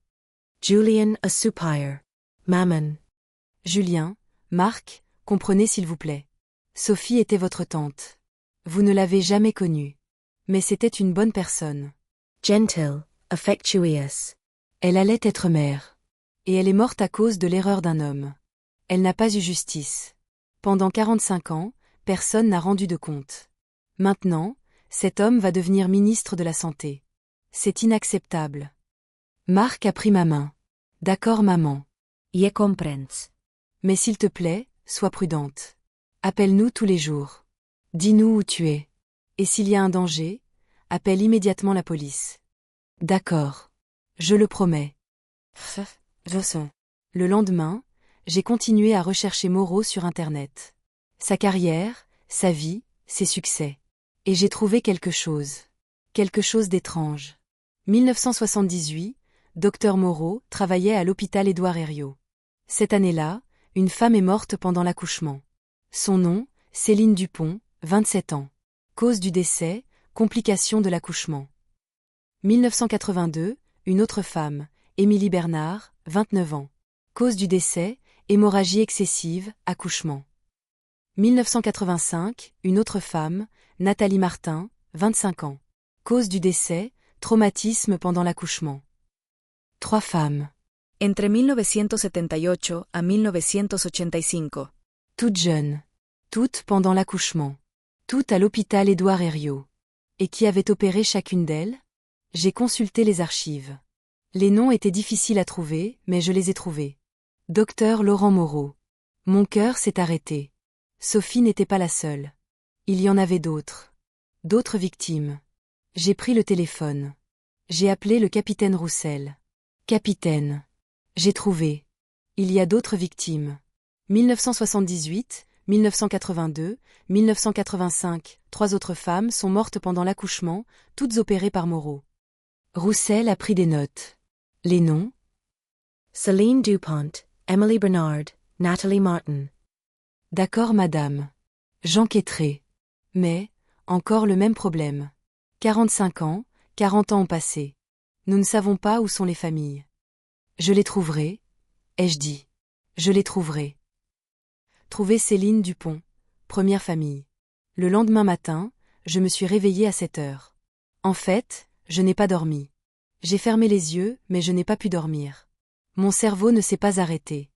Julian a soupir. Maman. Julien, Marc, comprenez s'il vous plaît. Sophie était votre tante. Vous ne l'avez jamais connue. Mais c'était une bonne personne. Gentle, affectuous. Elle allait être mère. Et elle est morte à cause de l'erreur d'un homme. Elle n'a pas eu justice. Pendant 45 ans, personne n'a rendu de compte. Maintenant, cet homme va devenir ministre de la Santé. C'est inacceptable. Marc a pris ma main. D'accord maman. Je comprends. Mais s'il te plaît, sois prudente. Appelle-nous tous les jours. Dis-nous où tu es. Et s'il y a un danger, appelle immédiatement la police. D'accord. Je le promets. Le lendemain, j'ai continué à rechercher Moreau sur Internet. Sa carrière, sa vie, ses succès. Et j'ai trouvé quelque chose. Quelque chose d'étrange. 1978, Dr Moreau travaillait à l'hôpital Édouard Herriot. Cette année-là, une femme est morte pendant l'accouchement. Son nom, Céline Dupont, 27 ans. Cause du décès, complications de l'accouchement. 1982, une autre femme, Émilie Bernard, 29 ans. Cause du décès, hémorragie excessive, accouchement. 1985, une autre femme, Nathalie Martin, 25 ans. Cause du décès, traumatisme pendant l'accouchement. 3 femmes. Entre 1978 à 1985. Toutes jeunes. Toutes pendant l'accouchement. Toutes à l'hôpital Édouard Herriot. Et qui avait opéré chacune d'elles? J'ai consulté les archives. Les noms étaient difficiles à trouver, mais je les ai trouvés. Docteur Laurent Moreau. Mon cœur s'est arrêté. Sophie n'était pas la seule. Il y en avait d'autres. D'autres victimes. J'ai pris le téléphone. J'ai appelé le capitaine Roussel. Capitaine. J'ai trouvé. Il y a d'autres victimes. 1978, 1982, 1985, 3 autres femmes sont mortes pendant l'accouchement, toutes opérées par Moreau. Roussel a pris des notes. Les noms? Céline Dupont, Emily Bernard, Nathalie Martin. D'accord madame. J'enquêterai. Mais, encore le même problème. 45 ans, 40 ans ont passé. Nous ne savons pas où sont les familles. Je les trouverai, ai-je dit. Je les trouverai. Trouver Céline Dupont, première famille. Le lendemain matin, je me suis réveillée à 7 heures. En fait, je n'ai pas dormi. J'ai fermé les yeux, mais je n'ai pas pu dormir. Mon cerveau ne s'est pas arrêté.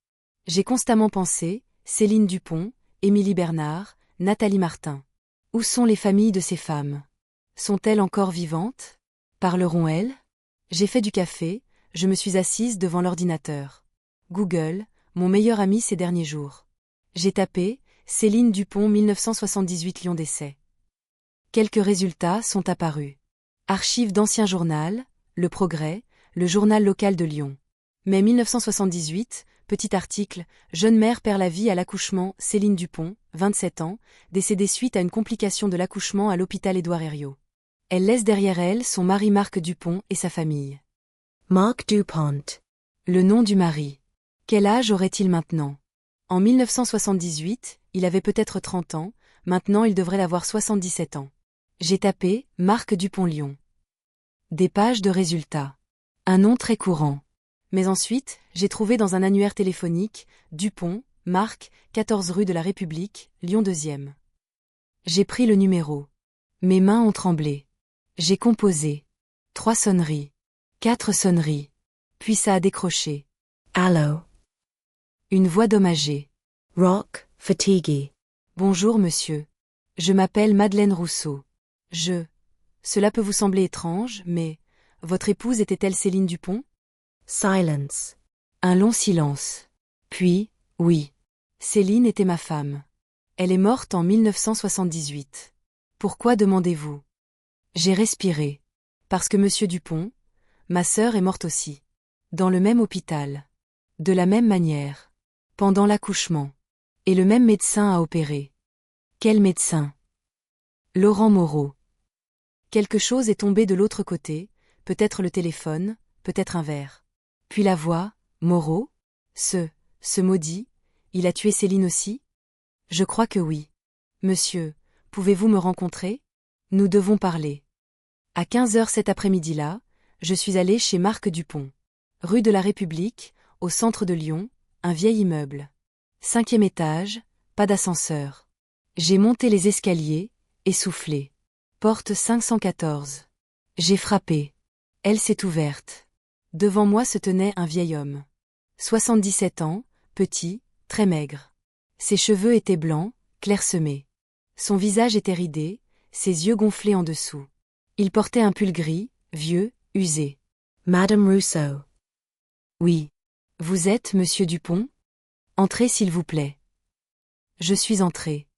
J'ai constamment pensé, Céline Dupont, Émilie Bernard, Nathalie Martin. Où sont les familles de ces femmes? Sont-elles encore vivantes? Parleront-elles? J'ai fait du café, je me suis assise devant l'ordinateur. Google, mon meilleur ami ces derniers jours. J'ai tapé Céline Dupont 1978 Lyon décès. Quelques résultats sont apparus. Archives d'ancien journal, Le Progrès, le journal local de Lyon. Mai 1978, petit article, jeune mère perd la vie à l'accouchement, Céline Dupont, 27 ans, décédée suite à une complication de l'accouchement à l'hôpital Édouard Herriot. Elle laisse derrière elle son mari Marc Dupont et sa famille. Mark Dupont. Le nom du mari. Quel âge aurait-il maintenant? En 1978, il avait peut-être 30 ans, maintenant il devrait avoir 77 ans. J'ai tapé Marc Dupont Lyon. Des pages de résultats. Un nom très courant. Mais ensuite, j'ai trouvé dans un annuaire téléphonique, Dupont, Marc, 14 rue de la République, Lyon 2e. J'ai pris le numéro. Mes mains ont tremblé. J'ai composé. 3 sonneries. 4 sonneries. Puis ça a décroché. Allô. Une voix dommagée. Rock, fatigué. Bonjour monsieur. Je m'appelle Madeleine Rousseau. Cela peut vous sembler étrange, mais votre épouse était-elle Céline Dupont? Silence. Un long silence. Puis, oui. Céline était ma femme. Elle est morte en 1978. Pourquoi demandez-vous? J'ai respiré. Parce que monsieur Dupont, ma sœur est morte aussi. Dans le même hôpital. De la même manière. Pendant l'accouchement. Et le même médecin a opéré. Quel médecin? Laurent Moreau. Quelque chose est tombé de l'autre côté, peut-être le téléphone, peut-être un verre. Puis la voix, Moreau? Ce maudit, il a tué Céline aussi? Je crois que oui. Monsieur, pouvez-vous me rencontrer? Nous devons parler. À 15h cet après-midi-là, je suis allée chez Marc Dupont. Rue de la République, au centre de Lyon, un vieil immeuble. 5e étage, pas d'ascenseur. J'ai monté les escaliers, essoufflé. Porte 514. J'ai frappé. Elle s'est ouverte. Devant moi se tenait un vieil homme. 77 ans, petit, très maigre. Ses cheveux étaient blancs, clairsemés. Son visage était ridé, ses yeux gonflés en dessous. Il portait un pull gris, vieux, usé. Madame Rousseau. Oui. Vous êtes monsieur Dupont? Entrez s'il vous plaît. Je suis entrée.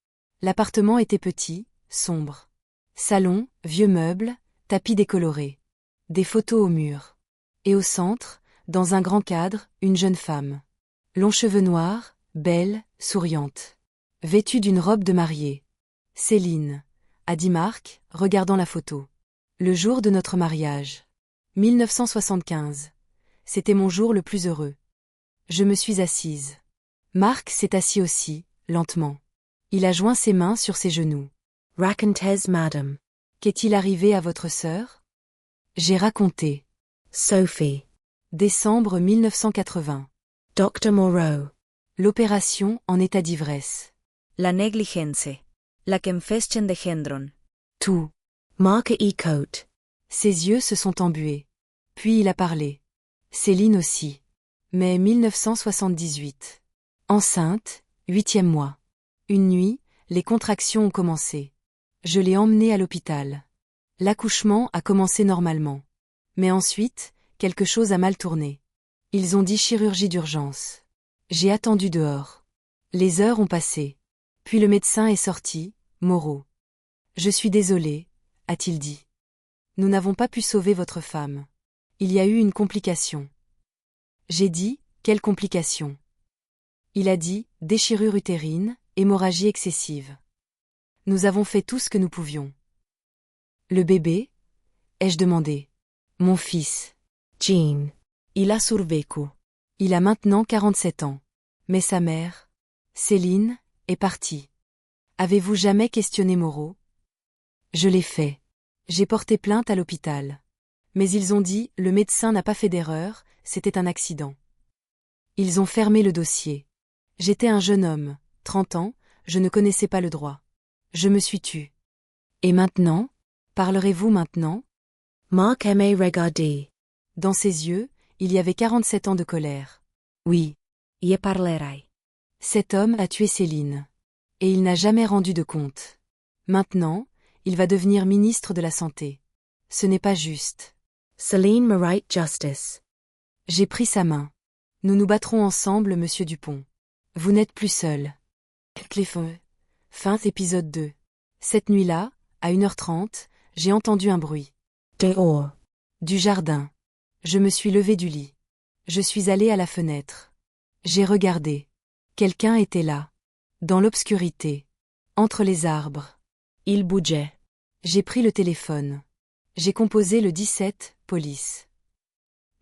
L'appartement était petit, sombre. Salon, vieux meubles, tapis décolorés. Des photos au mur. Et au centre, dans un grand cadre, une jeune femme. Longs cheveux noirs, belle, souriante. Vêtue d'une robe de mariée. Céline, a dit Marc, regardant la photo. Le jour de notre mariage. 1975. C'était mon jour le plus heureux. Je me suis assise. Marc s'est assis aussi, lentement. Il a joint ses mains sur ses genoux. Racontez, madame. Qu'est-il arrivé à votre sœur? J'ai raconté. Sophie. Décembre 1980. Dr. Moreau. L'opération en état d'ivresse. La negligenze. La Kempfeschen de Gendron. Tout. Mark Ecote. Ses yeux se sont embués. Puis il a parlé. Céline aussi. Mai 1978. Enceinte, 8e mois. Une nuit, les contractions ont commencé. Je l'ai emmenée à l'hôpital. L'accouchement a commencé normalement. Mais ensuite, quelque chose a mal tourné. Ils ont dit chirurgie d'urgence. J'ai attendu dehors. Les heures ont passé. Puis le médecin est sorti, Moreau. Je suis désolé, a-t-il dit. Nous n'avons pas pu sauver votre femme. Il y a eu une complication. J'ai dit, quelle complication? Il a dit, déchirure utérine, hémorragie excessive. Nous avons fait tout ce que nous pouvions. Le bébé? Ai-je demandé. Mon fils. Jean. Il a survécu. Il a maintenant 47 ans. Mais sa mère, Céline, est partie. Avez-vous jamais questionné Moreau? Je l'ai fait. J'ai porté plainte à l'hôpital. Mais ils ont dit, le médecin n'a pas fait d'erreur, c'était un accident. Ils ont fermé le dossier. J'étais un jeune homme, 30 ans, je ne connaissais pas le droit. Je me suis tue. Et maintenant? Parlerez-vous maintenant? Mark aimait regarder. Dans ses yeux, il y avait 47 ans de colère. Oui. Je parlerai. Cet homme a tué Céline. Et il n'a jamais rendu de compte. Maintenant, il va devenir ministre de la Santé. Ce n'est pas juste. Celine Maright Justice. J'ai pris sa main. Nous nous battrons ensemble, monsieur Dupont. Vous n'êtes plus seul. Clifford. Fin épisode 2. Cette nuit-là, à 1h30, j'ai entendu un bruit. Dehors. Du jardin. Je me suis levée du lit. Je suis allée à la fenêtre. J'ai regardé. Quelqu'un était là. Dans l'obscurité. Entre les arbres. Il bougeait. J'ai pris le téléphone. J'ai composé le 17, police.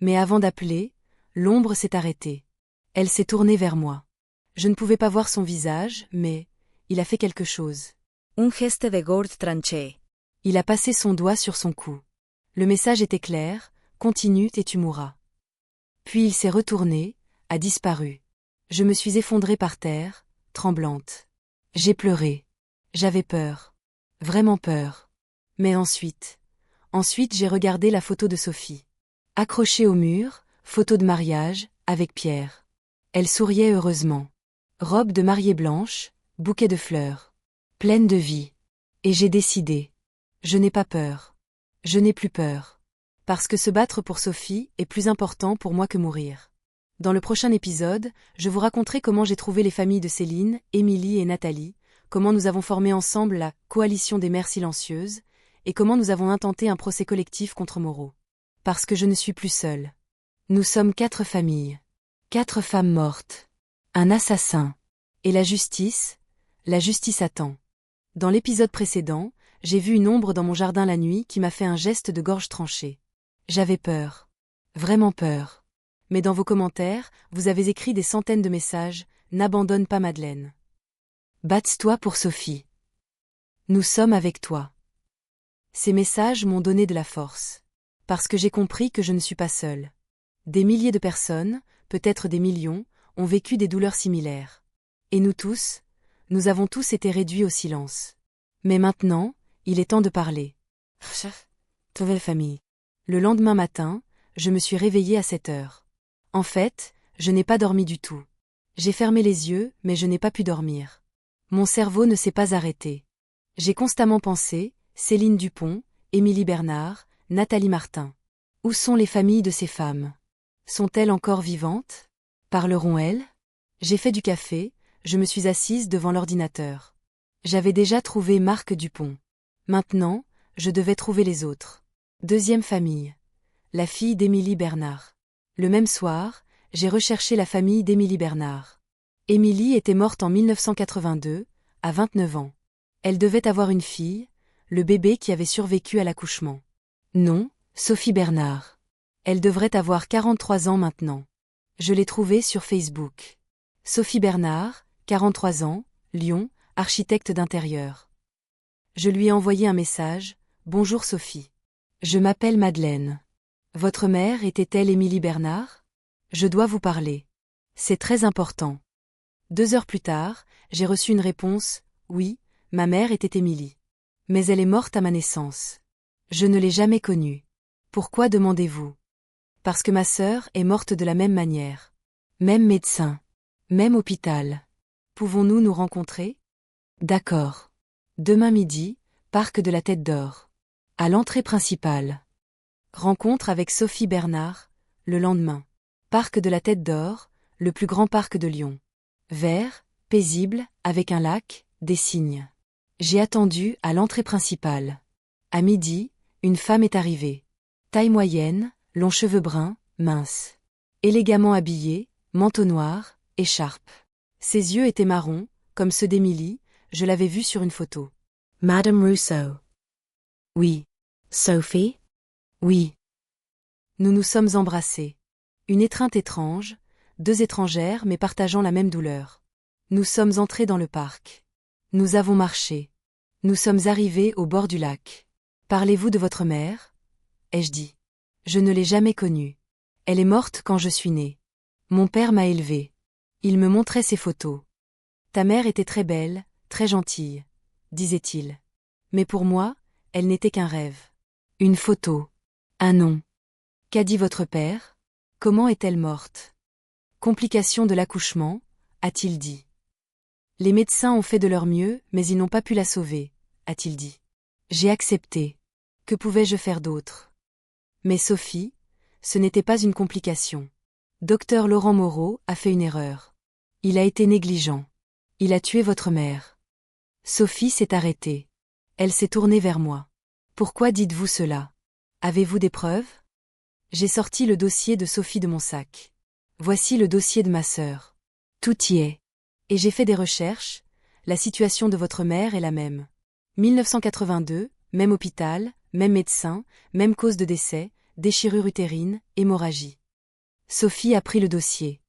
Mais avant d'appeler, l'ombre s'est arrêtée. Elle s'est tournée vers moi. Je ne pouvais pas voir son visage, mais il a fait quelque chose. Un geste de Gord tranché. Il a passé son doigt sur son cou. Le message était clair, continue et tu mourras. Puis il s'est retourné, a disparu. Je me suis effondrée par terre, tremblante. J'ai pleuré. J'avais peur. Vraiment peur. Mais ensuite j'ai regardé la photo de Sophie. Accrochée au mur, photo de mariage, avec Pierre. Elle souriait heureusement. Robe de mariée blanche, bouquet de fleurs. Pleine de vie. Et j'ai décidé. Je n'ai pas peur. Je n'ai plus peur. Parce que se battre pour Sophie est plus important pour moi que mourir. Dans le prochain épisode, je vous raconterai comment j'ai trouvé les familles de Céline, Émilie et Nathalie, comment nous avons formé ensemble la Coalition des mères silencieuses, et comment nous avons intenté un procès collectif contre Moreau. Parce que je ne suis plus seule. Nous sommes 4 familles. 4 femmes mortes. Un assassin. Et la justice attend. Dans l'épisode précédent, j'ai vu une ombre dans mon jardin la nuit qui m'a fait un geste de gorge tranchée. J'avais peur. Vraiment peur. Mais dans vos commentaires, vous avez écrit des centaines de messages, n'abandonne pas Madeleine. Batte-toi pour Sophie. Nous sommes avec toi. Ces messages m'ont donné de la force. Parce que j'ai compris que je ne suis pas seule. Des milliers de personnes, peut-être des millions, ont vécu des douleurs similaires. Et nous avons tous été réduits au silence. Mais maintenant, il est temps de parler. Trouver famille. Le lendemain matin, je me suis réveillée à 7 heures. En fait, je n'ai pas dormi du tout. J'ai fermé les yeux, mais je n'ai pas pu dormir. Mon cerveau ne s'est pas arrêté. J'ai constamment pensé, Céline Dupont, Émilie Bernard, Nathalie Martin. Où sont les familles de ces femmes? Sont-elles encore vivantes? Parleront-elles? J'ai fait du café, je me suis assise devant l'ordinateur. J'avais déjà trouvé Marc Dupont. Maintenant, je devais trouver les autres. Deuxième famille. La fille d'Émilie Bernard. Le même soir, j'ai recherché la famille d'Émilie Bernard. Émilie était morte en 1982, à 29 ans. Elle devait avoir une fille, le bébé qui avait survécu à l'accouchement. Non, Sophie Bernard. Elle devrait avoir 43 ans maintenant. Je l'ai trouvée sur Facebook. Sophie Bernard, 43 ans, Lyon, architecte d'intérieur. Je lui ai envoyé un message, « Bonjour Sophie. Je m'appelle Madeleine. Votre mère était-elle Émilie Bernard? Je dois vous parler. C'est très important. » 2 heures plus tard, j'ai reçu une réponse, « Oui, ma mère était Émilie. Mais elle est morte à ma naissance. Je ne l'ai jamais connue. Pourquoi demandez-vous? Parce que ma sœur est morte de la même manière. Même médecin. Même hôpital. Pouvons-nous nous rencontrer? D'accord. Demain midi, parc de la Tête d'Or. À l'entrée principale. Rencontre avec Sophie Bernard, le lendemain. Parc de la Tête d'Or, le plus grand parc de Lyon. Vert, paisible, avec un lac, des cygnes. J'ai attendu à l'entrée principale. À midi, une femme est arrivée. Taille moyenne, longs cheveux bruns, mince. Élégamment habillée, manteau noir, écharpe. Ses yeux étaient marrons, comme ceux d'Émilie, je l'avais vue sur une photo. Madame Rousseau. Oui. Sophie. Oui. Nous nous sommes embrassés. Une étreinte étrange, 2 étrangères mais partageant la même douleur. Nous sommes entrés dans le parc. Nous avons marché. Nous sommes arrivés au bord du lac. Parlez-vous de votre mère? Ai-je dit. Je ne l'ai jamais connue. Elle est morte quand je suis née. Mon père m'a élevée. Il me montrait ses photos. Ta mère était très belle, très gentille, disait-il. Mais pour moi, elle n'était qu'un rêve. Une photo. Un nom. Qu'a dit votre père? Comment est-elle morte? Complication de l'accouchement, a-t-il dit. Les médecins ont fait de leur mieux, mais ils n'ont pas pu la sauver, a-t-il dit. J'ai accepté. Que pouvais-je faire d'autre? Mais Sophie, ce n'était pas une complication. Docteur Laurent Moreau a fait une erreur. Il a été négligent. Il a tué votre mère. Sophie s'est arrêtée. Elle s'est tournée vers moi. Pourquoi dites-vous cela? Avez-vous des preuves? J'ai sorti le dossier de Sophie de mon sac. Voici le dossier de ma sœur. Tout y est. Et j'ai fait des recherches. La situation de votre mère est la même. 1982, même hôpital, même médecin, même cause de décès, déchirure utérine, hémorragie. Sophie a pris le dossier.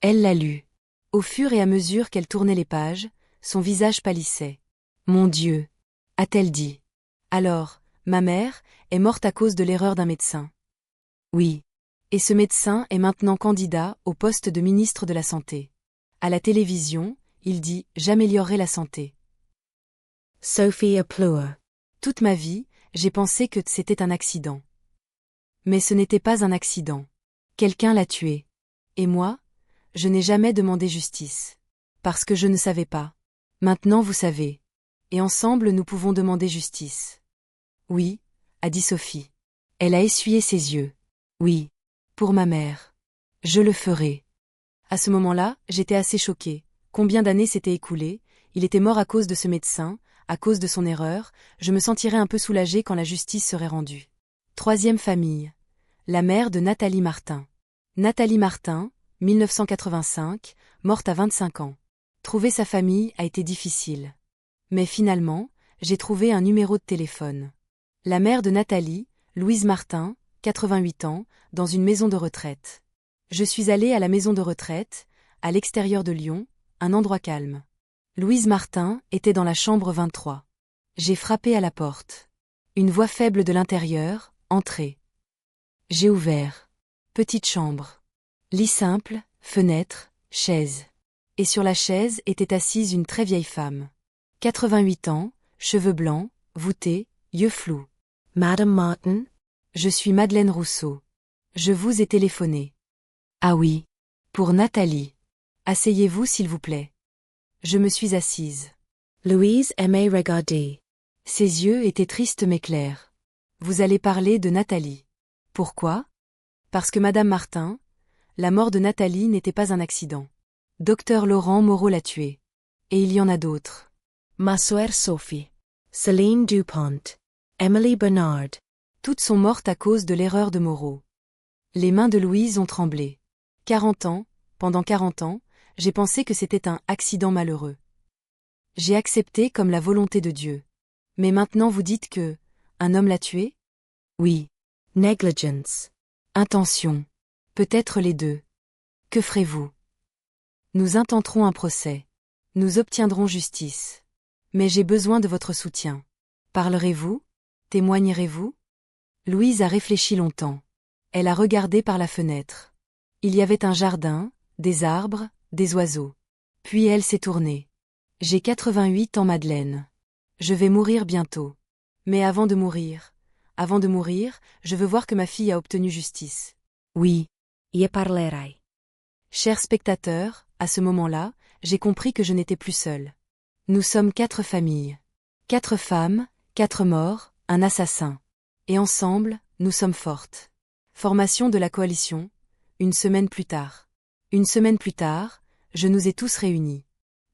Elle l'a lu. Au fur et à mesure qu'elle tournait les pages, son visage pâlissait. Mon Dieu, a-t-elle dit. Alors, ma mère est morte à cause de l'erreur d'un médecin. Oui. Et ce médecin est maintenant candidat au poste de ministre de la Santé. À la télévision, il dit « J'améliorerai la santé ». Sophie Applua. Toute ma vie, j'ai pensé que c'était un accident. Mais ce n'était pas un accident. Quelqu'un l'a tué. Et moi, je n'ai jamais demandé justice. Parce que je ne savais pas. Maintenant vous savez. Et ensemble nous pouvons demander justice. Oui, a dit Sophie. Elle a essuyé ses yeux. Oui. Pour ma mère. Je le ferai. À ce moment-là, j'étais assez choquée. Combien d'années s'étaient écoulées? Il était mort à cause de ce médecin, à cause de son erreur, je me sentirais un peu soulagée quand la justice serait rendue. Troisième famille. La mère de Nathalie Martin. Nathalie Martin, 1985, morte à 25 ans. Trouver sa famille a été difficile. Mais finalement, j'ai trouvé un numéro de téléphone. La mère de Nathalie, Louise Martin, 88 ans, dans une maison de retraite. Je suis allée à la maison de retraite, à l'extérieur de Lyon, un endroit calme. Louise Martin était dans la chambre 23. J'ai frappé à la porte. Une voix faible de l'intérieur, entrez. J'ai ouvert. Petite chambre. Lit simple, fenêtre, chaise. Et sur la chaise était assise une très vieille femme. 88 ans, cheveux blancs, voûtés, yeux flous. Madame Martin? Je suis Madeleine Rousseau. Je vous ai téléphoné. Ah oui. Pour Nathalie. Asseyez-vous s'il vous plaît. Je me suis assise. Louise aimait regarder. Ses yeux étaient tristes mais clairs. Vous allez parler de Nathalie. Pourquoi? Parce que Madame Martin, la mort de Nathalie n'était pas un accident. Docteur Laurent Moreau l'a tuée. Et il y en a d'autres. Ma sœur Sophie. Céline Dupont. Emily Bernard. Toutes sont mortes à cause de l'erreur de Moreau. Les mains de Louise ont tremblé. 40 ans, pendant 40 ans, j'ai pensé que c'était un accident malheureux. J'ai accepté comme la volonté de Dieu. Mais maintenant vous dites que un homme l'a tué? Oui. Negligence. Intention. Peut-être les deux. Que ferez-vous? Nous intenterons un procès. Nous obtiendrons justice. Mais j'ai besoin de votre soutien. Parlerez-vous? Témoignerez-vous? Louise a réfléchi longtemps. Elle a regardé par la fenêtre. Il y avait un jardin, des arbres, des oiseaux. Puis elle s'est tournée. J'ai 88 ans Madeleine. Je vais mourir bientôt. Mais avant de mourir, je veux voir que ma fille a obtenu justice. Oui. Je parlerai. Chers spectateurs, à ce moment-là, j'ai compris que je n'étais plus seule. Nous sommes 4 familles. 4 femmes, 4 morts, un assassin. Et ensemble, nous sommes fortes. Formation de la coalition, une semaine plus tard. Une semaine plus tard, je nous ai tous réunis.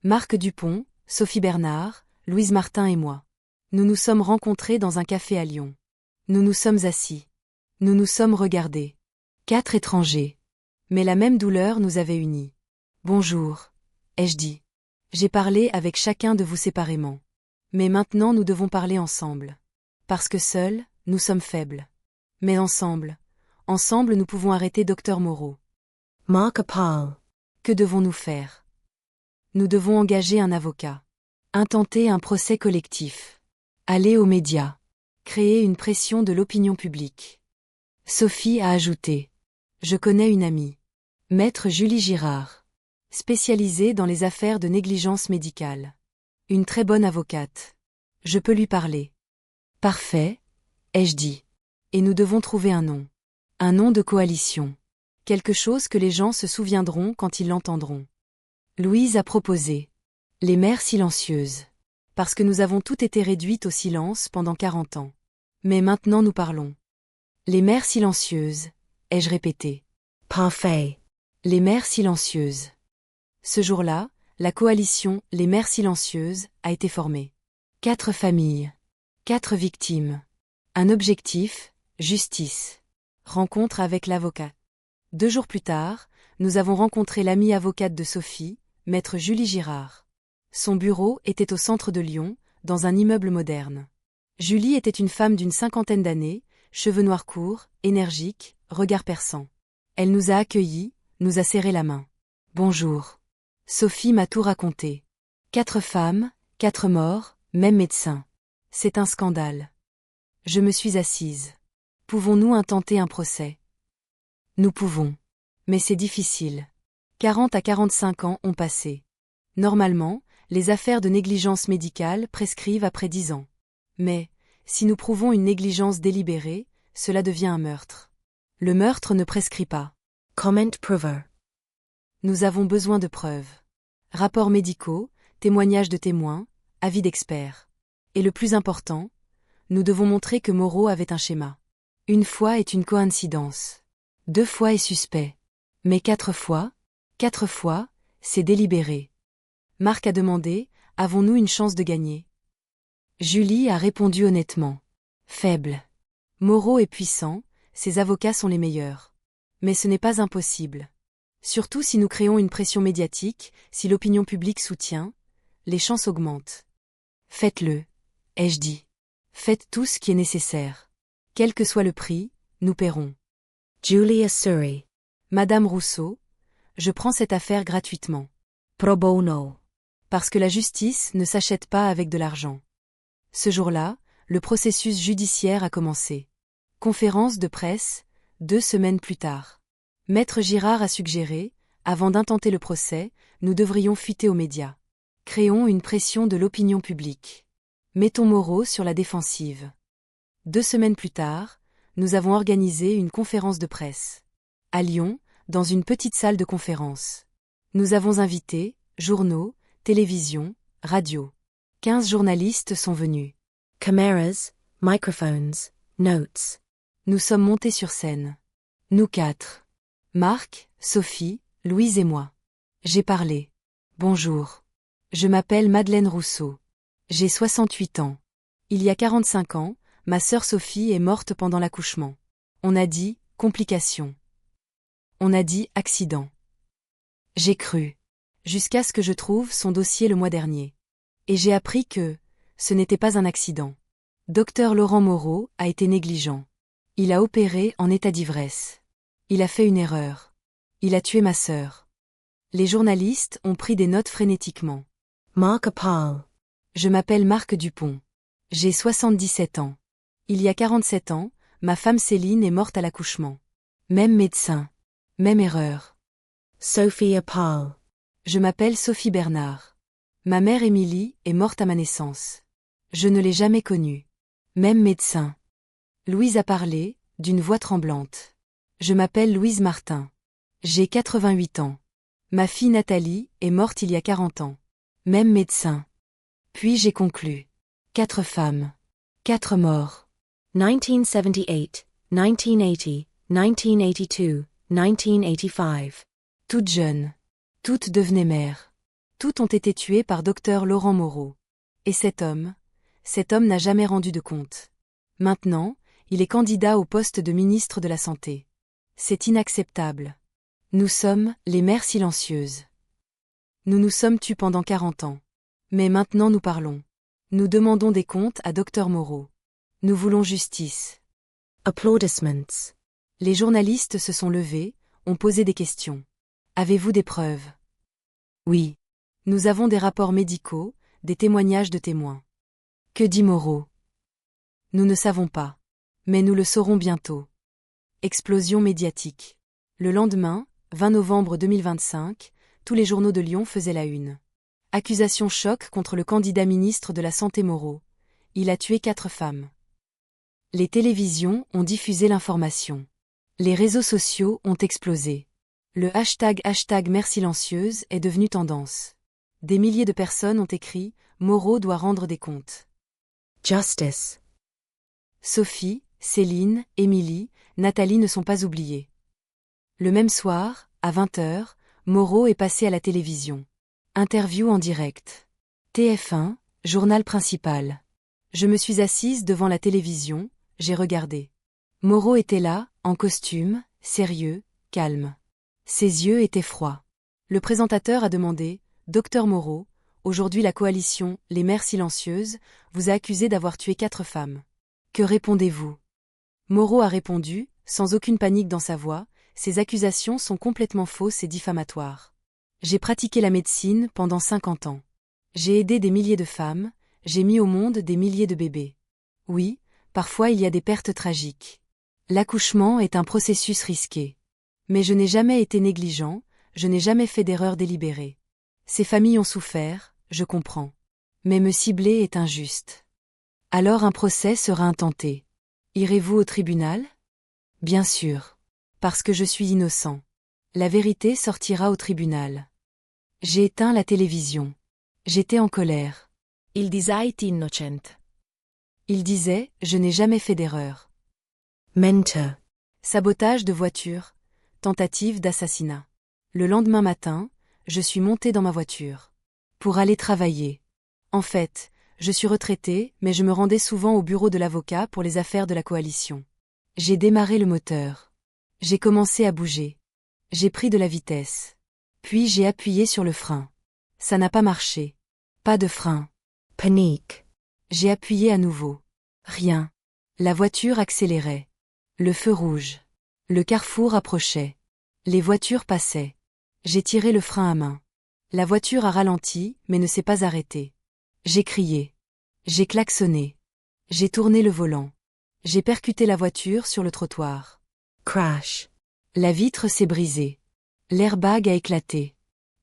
Marc Dupont, Sophie Bernard, Louise Martin et moi. Nous nous sommes rencontrés dans un café à Lyon. Nous nous sommes assis. Nous nous sommes regardés. 4 étrangers. Mais la même douleur nous avait unis. Bonjour, ai-je dit. J'ai parlé avec chacun de vous séparément. Mais maintenant nous devons parler ensemble. Parce que seuls, nous sommes faibles. Mais ensemble nous pouvons arrêter Docteur Moreau. Marc Paul. Que devons-nous faire? Nous devons engager un avocat. Intenter un procès collectif. Aller aux médias. Créer une pression de l'opinion publique. Sophie a ajouté. Je connais une amie. Maître Julie Girard. Spécialisée dans les affaires de négligence médicale. Une très bonne avocate. Je peux lui parler. Parfait, ai-je dit. Et nous devons trouver un nom. Un nom de coalition. Quelque chose que les gens se souviendront quand ils l'entendront. Louise a proposé. Les mères silencieuses. Parce que nous avons toutes été réduites au silence pendant 40 ans. Mais maintenant nous parlons. Les mères silencieuses, ai-je répété. Parfait. Les mères silencieuses. Ce jour-là, la coalition Les Mères Silencieuses a été formée. 4 familles. 4 victimes. Un objectif, justice. Rencontre avec l'avocat. 2 jours plus tard, nous avons rencontré l'amie avocate de Sophie, maître Julie Girard. Son bureau était au centre de Lyon, dans un immeuble moderne. Julie était une femme d'une 50aine d'années, cheveux noirs courts, énergique, regard perçant. Elle nous a accueillis, nous a serré la main. Bonjour. Sophie m'a tout raconté. 4 femmes, 4 morts, même médecin. C'est un scandale. Je me suis assise. Pouvons-nous intenter un procès? Nous pouvons. Mais c'est difficile. 40 à 45 ans ont passé. Normalement, les affaires de négligence médicale prescrivent après 10 ans. Mais, si nous prouvons une négligence délibérée, cela devient un meurtre. Le meurtre ne prescrit pas. Comment prover. Nous avons besoin de preuves. Rapports médicaux, témoignages de témoins, avis d'experts. Et le plus important, nous devons montrer que Moreau avait un schéma. 1 fois est une coïncidence. 2 fois est suspect. Mais 4 fois, c'est délibéré. Marc a demandé, avons-nous une chance de gagner? Julie a répondu honnêtement. Faible. Moreau est puissant, ses avocats sont les meilleurs. Mais ce n'est pas impossible. Surtout si nous créons une pression médiatique, si l'opinion publique soutient, les chances augmentent. Faites-le, ai-je dit. Faites tout ce qui est nécessaire. Quel que soit le prix, nous paierons. Julia Surrey. Madame Rousseau, je prends cette affaire gratuitement. Pro bono. Parce que la justice ne s'achète pas avec de l'argent. Ce jour-là, le processus judiciaire a commencé. Conférence de presse, 2 semaines plus tard. Maître Girard a suggéré, avant d'intenter le procès, nous devrions fuiter aux médias. Créons une pression de l'opinion publique. Mettons Moreau sur la défensive. 2 semaines plus tard, nous avons organisé une conférence de presse. À Lyon, dans une petite salle de conférence. Nous avons invité, journaux, télévision, radio. 15 journalistes sont venus. Cameras, microphones, notes. Nous sommes montés sur scène. Nous 4. Marc, Sophie, Louise et moi. J'ai parlé. Bonjour. Je m'appelle Madeleine Rousseau. J'ai 68 ans. Il y a 45 ans, ma sœur Sophie est morte pendant l'accouchement. On a dit, complication. On a dit, accident. J'ai cru. Jusqu'à ce que je trouve son dossier le mois dernier. Et j'ai appris que, ce n'était pas un accident. Docteur Laurent Moreau a été négligent. Il a opéré en état d'ivresse. Il a fait une erreur. Il a tué ma sœur. Les journalistes ont pris des notes frénétiquement. Marc Paul. Je m'appelle Marc Dupont. J'ai 77 ans. Il y a 47 ans, ma femme Céline est morte à l'accouchement. Même médecin. Même erreur. Sophia Paul. Je m'appelle Sophie Bernard. Ma mère Émilie est morte à ma naissance. Je ne l'ai jamais connue. Même médecin. Louise a parlé, d'une voix tremblante. Je m'appelle Louise Martin. J'ai 88 ans. Ma fille Nathalie est morte il y a 40 ans. Même médecin. Puis j'ai conclu. 4 femmes. 4 morts. 1978, 1980, 1982, 1985. Toutes jeunes. Toutes devenaient mères. Toutes ont été tuées par docteur Laurent Moreau. Et cet homme n'a jamais rendu de compte. Maintenant, il est candidat au poste de ministre de la Santé. C'est inacceptable. Nous sommes les mères silencieuses. Nous nous sommes tus pendant 40 ans. Mais maintenant nous parlons. Nous demandons des comptes à docteur Moreau. Nous voulons justice. Applaudissements. Les journalistes se sont levés, ont posé des questions. Avez-vous des preuves? Oui. Nous avons des rapports médicaux, des témoignages de témoins. Que dit Moreau? Nous ne savons pas. Mais nous le saurons bientôt. Explosion médiatique. Le lendemain, 20 novembre 2025, tous les journaux de Lyon faisaient la une. Accusation choc contre le candidat ministre de la Santé Moreau. Il a tué 4 femmes. Les télévisions ont diffusé l'information. Les réseaux sociaux ont explosé. Le hashtag mère silencieuse est devenu tendance. Des milliers de personnes ont écrit « Moreau doit rendre des comptes ». Justice. Sophie, Céline, Émilie, Nathalie ne sont pas oubliées. Le même soir, à 20h, Moreau est passé à la télévision. Interview en direct. TF1, journal principal. Je me suis assise devant la télévision, j'ai regardé. Moreau était là, en costume, sérieux, calme. Ses yeux étaient froids. Le présentateur a demandé « Docteur Moreau, aujourd'hui la coalition Les Mères Silencieuses vous a accusé d'avoir tué 4 femmes. Que répondez-vous » Moreau a répondu, sans aucune panique dans sa voix, « Ces accusations sont complètement fausses et diffamatoires. J'ai pratiqué la médecine pendant 50 ans. J'ai aidé des milliers de femmes, j'ai mis au monde des milliers de bébés. Oui, parfois il y a des pertes tragiques. L'accouchement est un processus risqué. Mais je n'ai jamais été négligent, je n'ai jamais fait d'erreur délibérée. Ces familles ont souffert, je comprends. Mais me cibler est injuste. Alors un procès sera intenté. Irez-vous au tribunal ? Bien sûr. Parce que je suis innocent. La vérité sortira au tribunal. J'ai éteint la télévision. J'étais en colère. Il disait innocent. Il disait, je n'ai jamais fait d'erreur. Mentor. Sabotage de voiture. Tentative d'assassinat. Le lendemain matin, je suis montée dans ma voiture. Pour aller travailler. En fait, je suis retraitée, mais je me rendais souvent au bureau de l'avocat pour les affaires de la coalition. J'ai démarré le moteur. J'ai commencé à bouger. J'ai pris de la vitesse. Puis j'ai appuyé sur le frein. Ça n'a pas marché. Pas de frein. Panique. J'ai appuyé à nouveau. Rien. La voiture accélérait. Le feu rouge. Le carrefour approchait. Les voitures passaient. J'ai tiré le frein à main. La voiture a ralenti, mais ne s'est pas arrêtée. J'ai crié. J'ai klaxonné. J'ai tourné le volant. J'ai percuté la voiture sur le trottoir. Crash. La vitre s'est brisée. L'airbag a éclaté.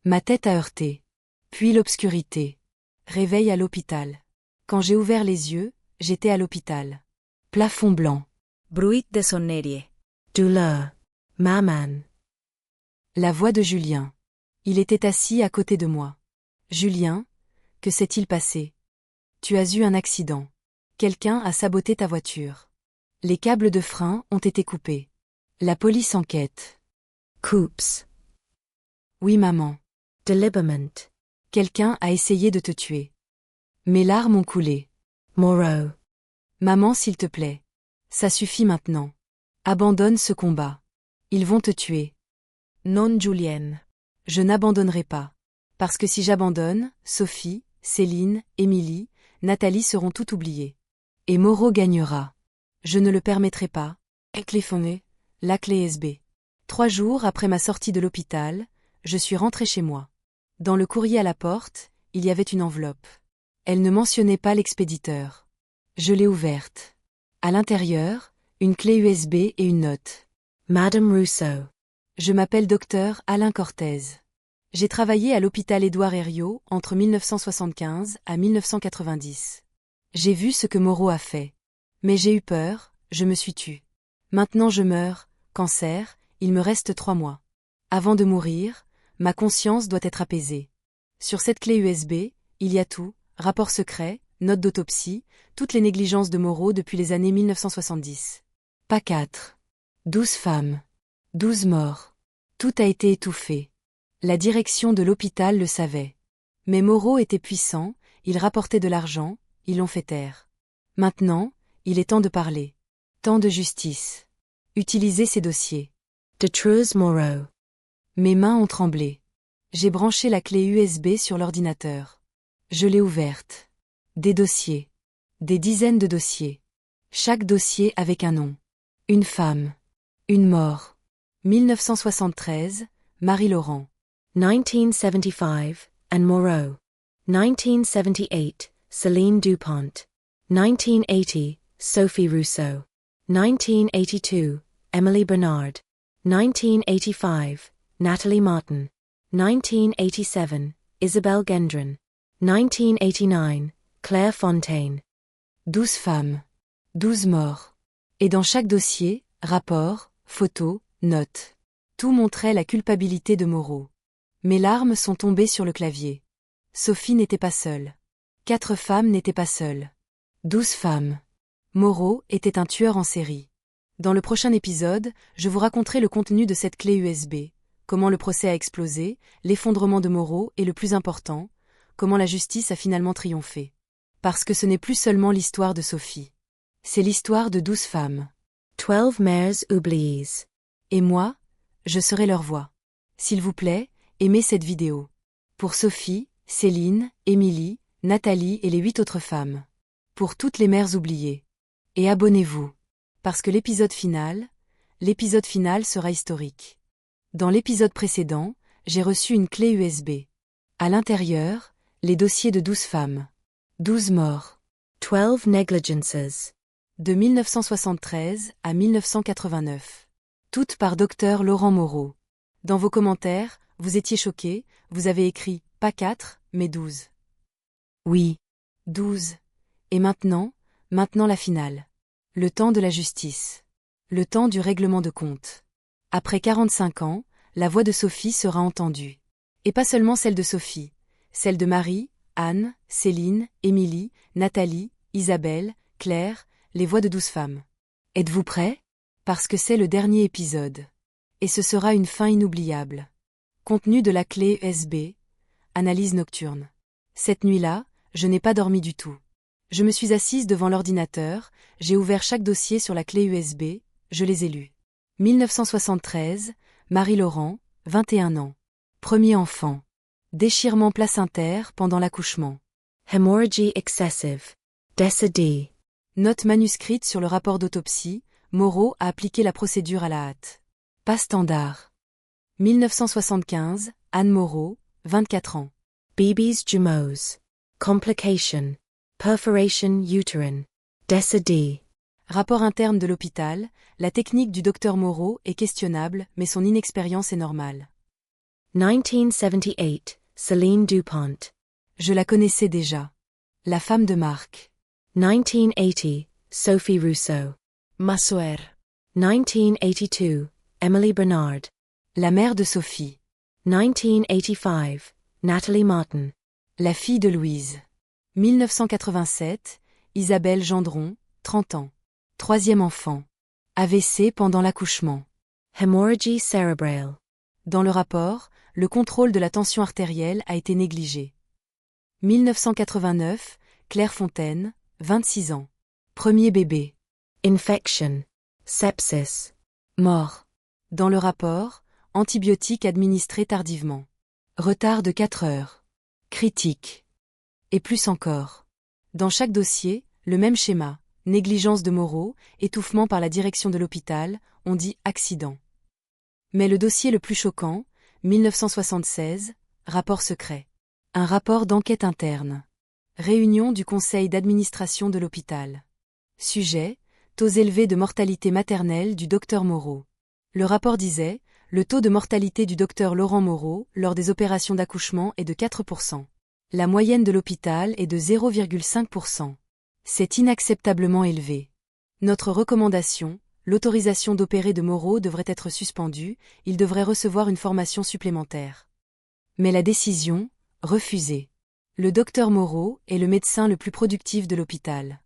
Ma tête a heurté. Puis l'obscurité. Réveil à l'hôpital. Quand j'ai ouvert les yeux, j'étais à l'hôpital. Plafond blanc. Bruit de sonnerie. Douleur. Maman. La voix de Julien. Il était assis à côté de moi. Julien, que s'est-il passé? Tu as eu un accident. Quelqu'un a saboté ta voiture. Les câbles de frein ont été coupés. La police enquête. Coups. Oui maman. Deliberement. Quelqu'un a essayé de te tuer. Mes larmes ont coulé. Moreau. Maman s'il te plaît. Ça suffit maintenant. Abandonne ce combat. Ils vont te tuer. Non Julien. Je n'abandonnerai pas. Parce que si j'abandonne, Sophie, Céline, Émilie, Nathalie seront toutes oubliées. Et Moreau gagnera. Je ne le permettrai pas. Cléfonné, la clé SB. 3 jours après ma sortie de l'hôpital, je suis rentrée chez moi. Dans le courrier à la porte, il y avait une enveloppe. Elle ne mentionnait pas l'expéditeur. Je l'ai ouverte. À l'intérieur, une clé USB et une note. Madame Rousseau. Je m'appelle docteur Alain Cortez. J'ai travaillé à l'hôpital Édouard Herriot entre 1975 à 1990. J'ai vu ce que Moreau a fait. Mais j'ai eu peur, je me suis tue. Maintenant je meurs, cancer, il me reste 3 mois. Avant de mourir, ma conscience doit être apaisée. Sur cette clé USB, il y a tout, rapport secret, note d'autopsie, toutes les négligences de Moreau depuis les années 1970. Pas 4. 12 femmes. 12 morts. Tout a été étouffé. La direction de l'hôpital le savait. Mais Moreau était puissant, il rapportait de l'argent, ils l'ont fait taire. Maintenant, il est temps de parler. Temps de justice. Utiliser ces dossiers. De Trues Moreau. Mes mains ont tremblé. J'ai branché la clé USB sur l'ordinateur. Je l'ai ouverte. Des dossiers. Des dizaines de dossiers. Chaque dossier avec un nom. Une femme. Une mort. 1973, Marie-Laurent. 1975, Anne Moreau. 1978, Céline Dupont. 1980, Sophie Rousseau. 1982, Emily Bernard. 1985, Natalie Martin. 1987, Isabelle Gendron. 1989, Claire Fontaine. 12 femmes. 12 morts. Et dans chaque dossier, rapport, photos, notes. Tout montrait la culpabilité de Moreau. Mes larmes sont tombées sur le clavier. Sophie n'était pas seule. 4 femmes n'étaient pas seules. 12 femmes. Moreau était un tueur en série. Dans le prochain épisode, je vous raconterai le contenu de cette clé USB, comment le procès a explosé, l'effondrement de Moreau et le plus important, comment la justice a finalement triomphé. Parce que ce n'est plus seulement l'histoire de Sophie. C'est l'histoire de 12 femmes. 12 mères oubliées. Et moi, je serai leur voix. S'il vous plaît, aimez cette vidéo. Pour Sophie, Céline, Émilie, Nathalie et les 8 autres femmes. Pour toutes les mères oubliées. Et abonnez-vous. Parce que l'épisode final sera historique. Dans l'épisode précédent, j'ai reçu une clé USB. À l'intérieur, les dossiers de 12 femmes. 12 morts. 12 negligences. De 1973 à 1989. Toutes par Dr Laurent Moreau. Dans vos commentaires, vous étiez choqués, vous avez écrit, pas 4, mais 12. Oui. 12. Et maintenant la finale. Le temps de la justice. Le temps du règlement de compte. Après 45 ans, la voix de Sophie sera entendue. Et pas seulement celle de Sophie, celle de Marie, Anne, Céline, Émilie, Nathalie, Isabelle, Claire, les voix de 12 femmes. Êtes-vous prêts? Parce que c'est le dernier épisode. Et ce sera une fin inoubliable. Contenu de la clé USB. Analyse nocturne. Cette nuit-là, je n'ai pas dormi du tout. Je me suis assise devant l'ordinateur, j'ai ouvert chaque dossier sur la clé USB, je les ai lus. 1973, Marie-Laurent, 21 ans. Premier enfant. Déchirement placentaire pendant l'accouchement. Hemorrhagie excessive. Décédé. Note manuscrite sur le rapport d'autopsie, Moreau a appliqué la procédure à la hâte. Pas standard. 1975, Anne Moreau, 24 ans. Baby's jumeaux. Complication. Perforation uterine. Décédé. Rapport interne de l'hôpital, la technique du docteur Moreau est questionnable, mais son inexpérience est normale. 1978, Céline Dupont. Je la connaissais déjà. La femme de Marc. 1980, Sophie Rousseau. Ma sœur. 1982, Emily Bernard. La mère de Sophie. 1985, Nathalie Martin. La fille de Louise. 1987, Isabelle Gendron, 30 ans. Troisième enfant. AVC pendant l'accouchement. Hemorrhagie cérébrale. Dans le rapport, le contrôle de la tension artérielle a été négligé. 1989, Claire Fontaine, 26 ans. Premier bébé. Infection. Sepsis. Mort. Dans le rapport, antibiotiques administrés tardivement. Retard de 4 heures. Critique. Et plus encore. Dans chaque dossier, le même schéma. Négligence de Moreau, étouffement par la direction de l'hôpital, on dit accident. Mais le dossier le plus choquant, 1976, rapport secret. Un rapport d'enquête interne. Réunion du conseil d'administration de l'hôpital. Sujet, taux élevés de mortalité maternelle du docteur Moreau. Le rapport disait, le taux de mortalité du docteur Laurent Moreau lors des opérations d'accouchement est de 4%. La moyenne de l'hôpital est de 0,5%. C'est inacceptablement élevé. Notre recommandation, l'autorisation d'opérer de Moreau devrait être suspendue, il devrait recevoir une formation supplémentaire. Mais la décision, refusée. Le docteur Moreau est le médecin le plus productif de l'hôpital.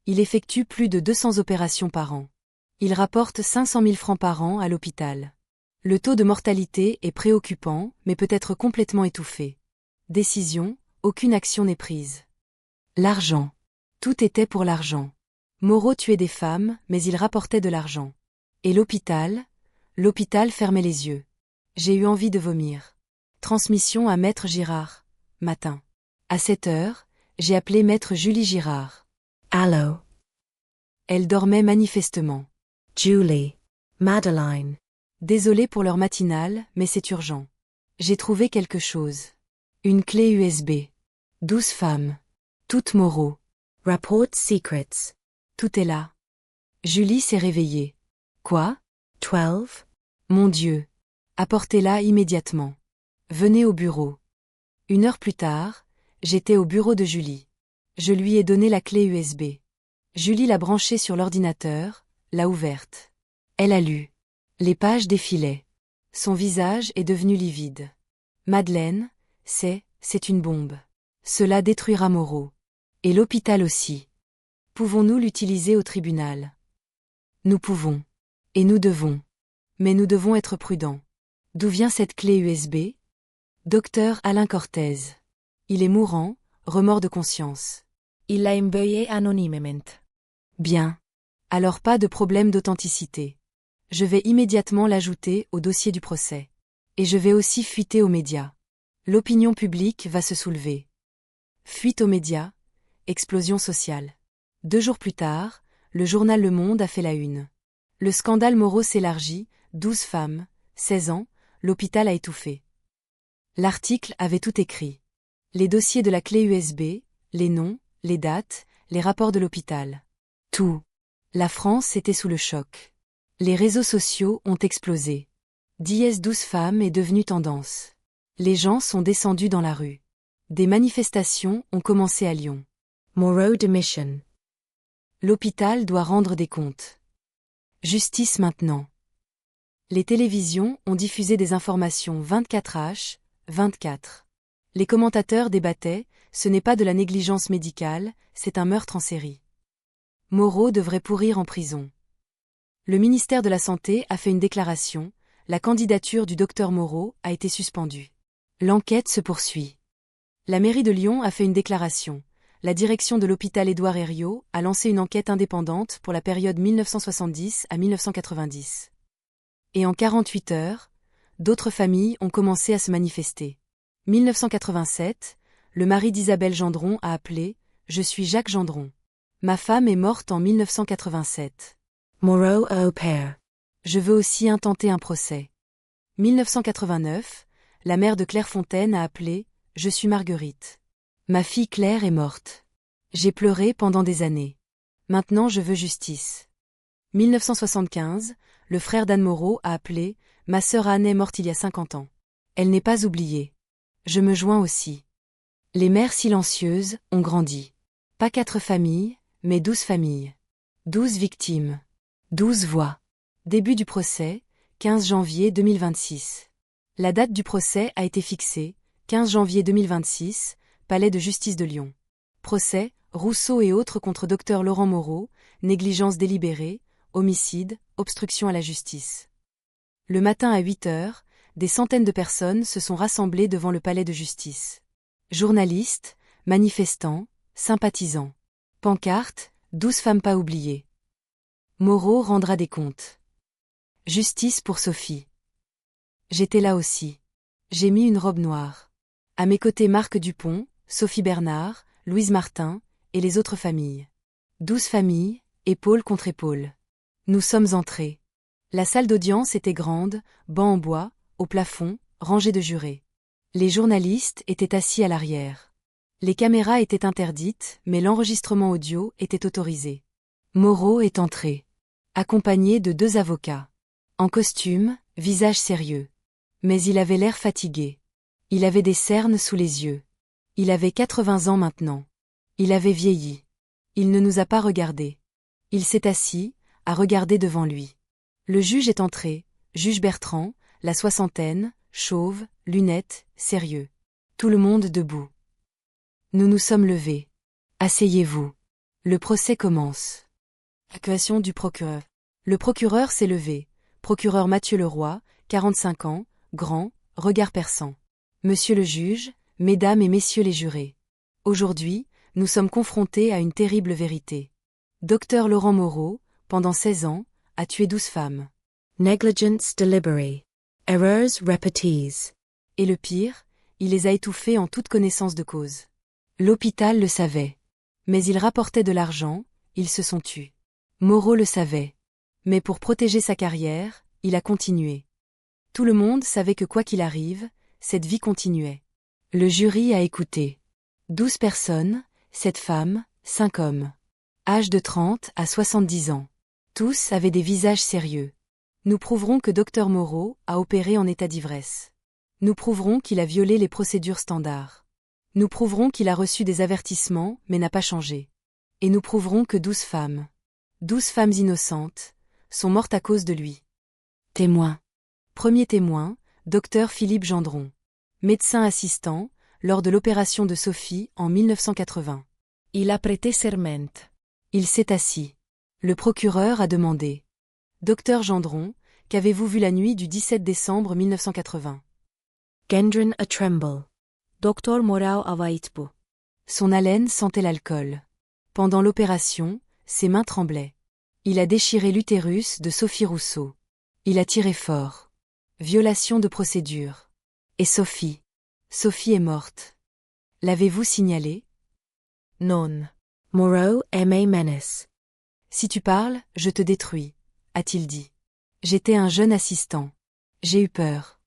Il effectue plus de 200 opérations par an. Il rapporte 500 000 francs par an à l'hôpital. Le taux de mortalité est préoccupant, mais peut être complètement étouffé. Décision, aucune action n'est prise. L'argent. Tout était pour l'argent. Moreau tuait des femmes, mais il rapportait de l'argent. Et l'hôpital fermait les yeux. J'ai eu envie de vomir. Transmission à Maître Girard. Matin. À 7 heures, j'ai appelé Maître Julie Girard. Allô. Elle dormait manifestement. Julie. Madeleine. Désolée pour l'heure matinale, mais c'est urgent. J'ai trouvé quelque chose. Une clé USB. 12 femmes. Toutes Moreau. Report secrets. Tout est là. Julie s'est réveillée. Quoi? 12? Mon Dieu. Apportez-la immédiatement. Venez au bureau. 1 heure plus tard, j'étais au bureau de Julie. Je lui ai donné la clé USB. Julie l'a branchée sur l'ordinateur, l'a ouverte. Elle a lu. Les pages défilaient. Son visage est devenu livide. Madeleine, c'est une bombe. Cela détruira Moreau. Et l'hôpital aussi. Pouvons-nous l'utiliser au tribunal? Nous pouvons. Et nous devons. Mais nous devons être prudents. D'où vient cette clé USB? Docteur Alain Cortez. Il est mourant, remords de conscience. Il l'a envoyé anonymement. Bien. Alors pas de problème d'authenticité. Je vais immédiatement l'ajouter au dossier du procès. Et je vais aussi fuiter aux médias. L'opinion publique va se soulever. Fuite aux médias, explosion sociale. 2 jours plus tard, le journal Le Monde a fait la une. Le scandale Moreau s'élargit, 12 femmes, 16 ans, l'hôpital a étouffé. L'article avait tout écrit. Les dossiers de la clé USB, les noms, les dates, les rapports de l'hôpital. Tout. La France était sous le choc. Les réseaux sociaux ont explosé. 12 femmes est devenue tendance. Les gens sont descendus dans la rue. Des manifestations ont commencé à Lyon. Moreau démission. L'hôpital doit rendre des comptes. Justice maintenant. Les télévisions ont diffusé des informations 24h, 24. Les commentateurs débattaient, ce n'est pas de la négligence médicale, c'est un meurtre en série. Moreau devrait pourrir en prison. Le ministère de la Santé a fait une déclaration, la candidature du docteur Moreau a été suspendue. L'enquête se poursuit. La mairie de Lyon a fait une déclaration. La direction de l'hôpital Édouard Herriot a lancé une enquête indépendante pour la période 1970 à 1990. Et en 48 heures, d'autres familles ont commencé à se manifester. 1987, le mari d'Isabelle Gendron a appelé « Je suis Jacques Gendron. Ma femme est morte en 1987. Moreau au père. Je veux aussi intenter un procès. » 1989, la mère de Clairefontaine a appelé « Je suis Marguerite. Ma fille Claire est morte. J'ai pleuré pendant des années. Maintenant je veux justice. » 1975, le frère d'Anne Moreau a appelé « Ma sœur Anne est morte il y a 50 ans. Elle n'est pas oubliée. Je me joins aussi. » Les mères silencieuses ont grandi. Pas 4 familles, mais 12 familles. 12 victimes. 12 voix. Début du procès, 15 janvier 2026. La date du procès a été fixée, 15 janvier 2026, Palais de justice de Lyon. Procès, Rousseau et autres contre Dr Laurent Moreau, négligence délibérée, homicide, obstruction à la justice. Le matin à 8h, des centaines de personnes se sont rassemblées devant le palais de justice. Journalistes, manifestants, sympathisants. Pancartes, 12 femmes pas oubliées. Moreau rendra des comptes. Justice pour Sophie. J'étais là aussi. J'ai mis une robe noire. À mes côtés Marc Dupont, Sophie Bernard, Louise Martin, et les autres familles. 12 familles, épaule contre épaule. Nous sommes entrés. La salle d'audience était grande, bancs en bois, au plafond, rangées de jurés. Les journalistes étaient assis à l'arrière. Les caméras étaient interdites, mais l'enregistrement audio était autorisé. Moreau est entré. Accompagné de 2 avocats. En costume, visage sérieux. Mais il avait l'air fatigué. Il avait des cernes sous les yeux. Il avait 80 ans maintenant. Il avait vieilli. Il ne nous a pas regardés. Il s'est assis, a regardé devant lui. Le juge est entré, juge Bertrand, la soixantaine, chauve, lunettes, sérieux. Tout le monde debout. Nous nous sommes levés. Asseyez-vous. Le procès commence. Accusation du procureur. Le procureur s'est levé. Procureur Mathieu Leroy, 45 ans, grand, regard perçant. Monsieur le juge, mesdames et messieurs les jurés. Aujourd'hui, nous sommes confrontés à une terrible vérité. Dr Laurent Moreau, pendant 16 ans, a tué 12 femmes. Negligence deliberate. Errors repetées. Et le pire, il les a étouffées en toute connaissance de cause. L'hôpital le savait. Mais il rapportait de l'argent, ils se sont tus. Moreau le savait. Mais pour protéger sa carrière, il a continué. Tout le monde savait que quoi qu'il arrive, cette vie continuait. Le jury a écouté. 12 personnes, 7 femmes, 5 hommes. Âge de 30 à 70 ans. Tous avaient des visages sérieux. Nous prouverons que Dr Moreau a opéré en état d'ivresse. Nous prouverons qu'il a violé les procédures standards. Nous prouverons qu'il a reçu des avertissements mais n'a pas changé. Et nous prouverons que 12 femmes innocentes, sont mortes à cause de lui. Témoin. Premier témoin, Dr Philippe Gendron. Médecin assistant, lors de l'opération de Sophie en 1980. Il a prêté serment. Il s'est assis. Le procureur a demandé. Docteur Gendron, qu'avez-vous vu la nuit du 17 décembre 1980? Gendron a tremble. Doktor Morau avaitbu. Son haleine sentait l'alcool. Pendant l'opération, ses mains tremblaient. Il a déchiré l'utérus de Sophie Rousseau. Il a tiré fort. Violation de procédure. Et Sophie? Sophie est morte. L'avez-vous signalé? Non. Moreau aimait menace. Si tu parles, je te détruis, a-t-il dit. J'étais un jeune assistant. J'ai eu peur.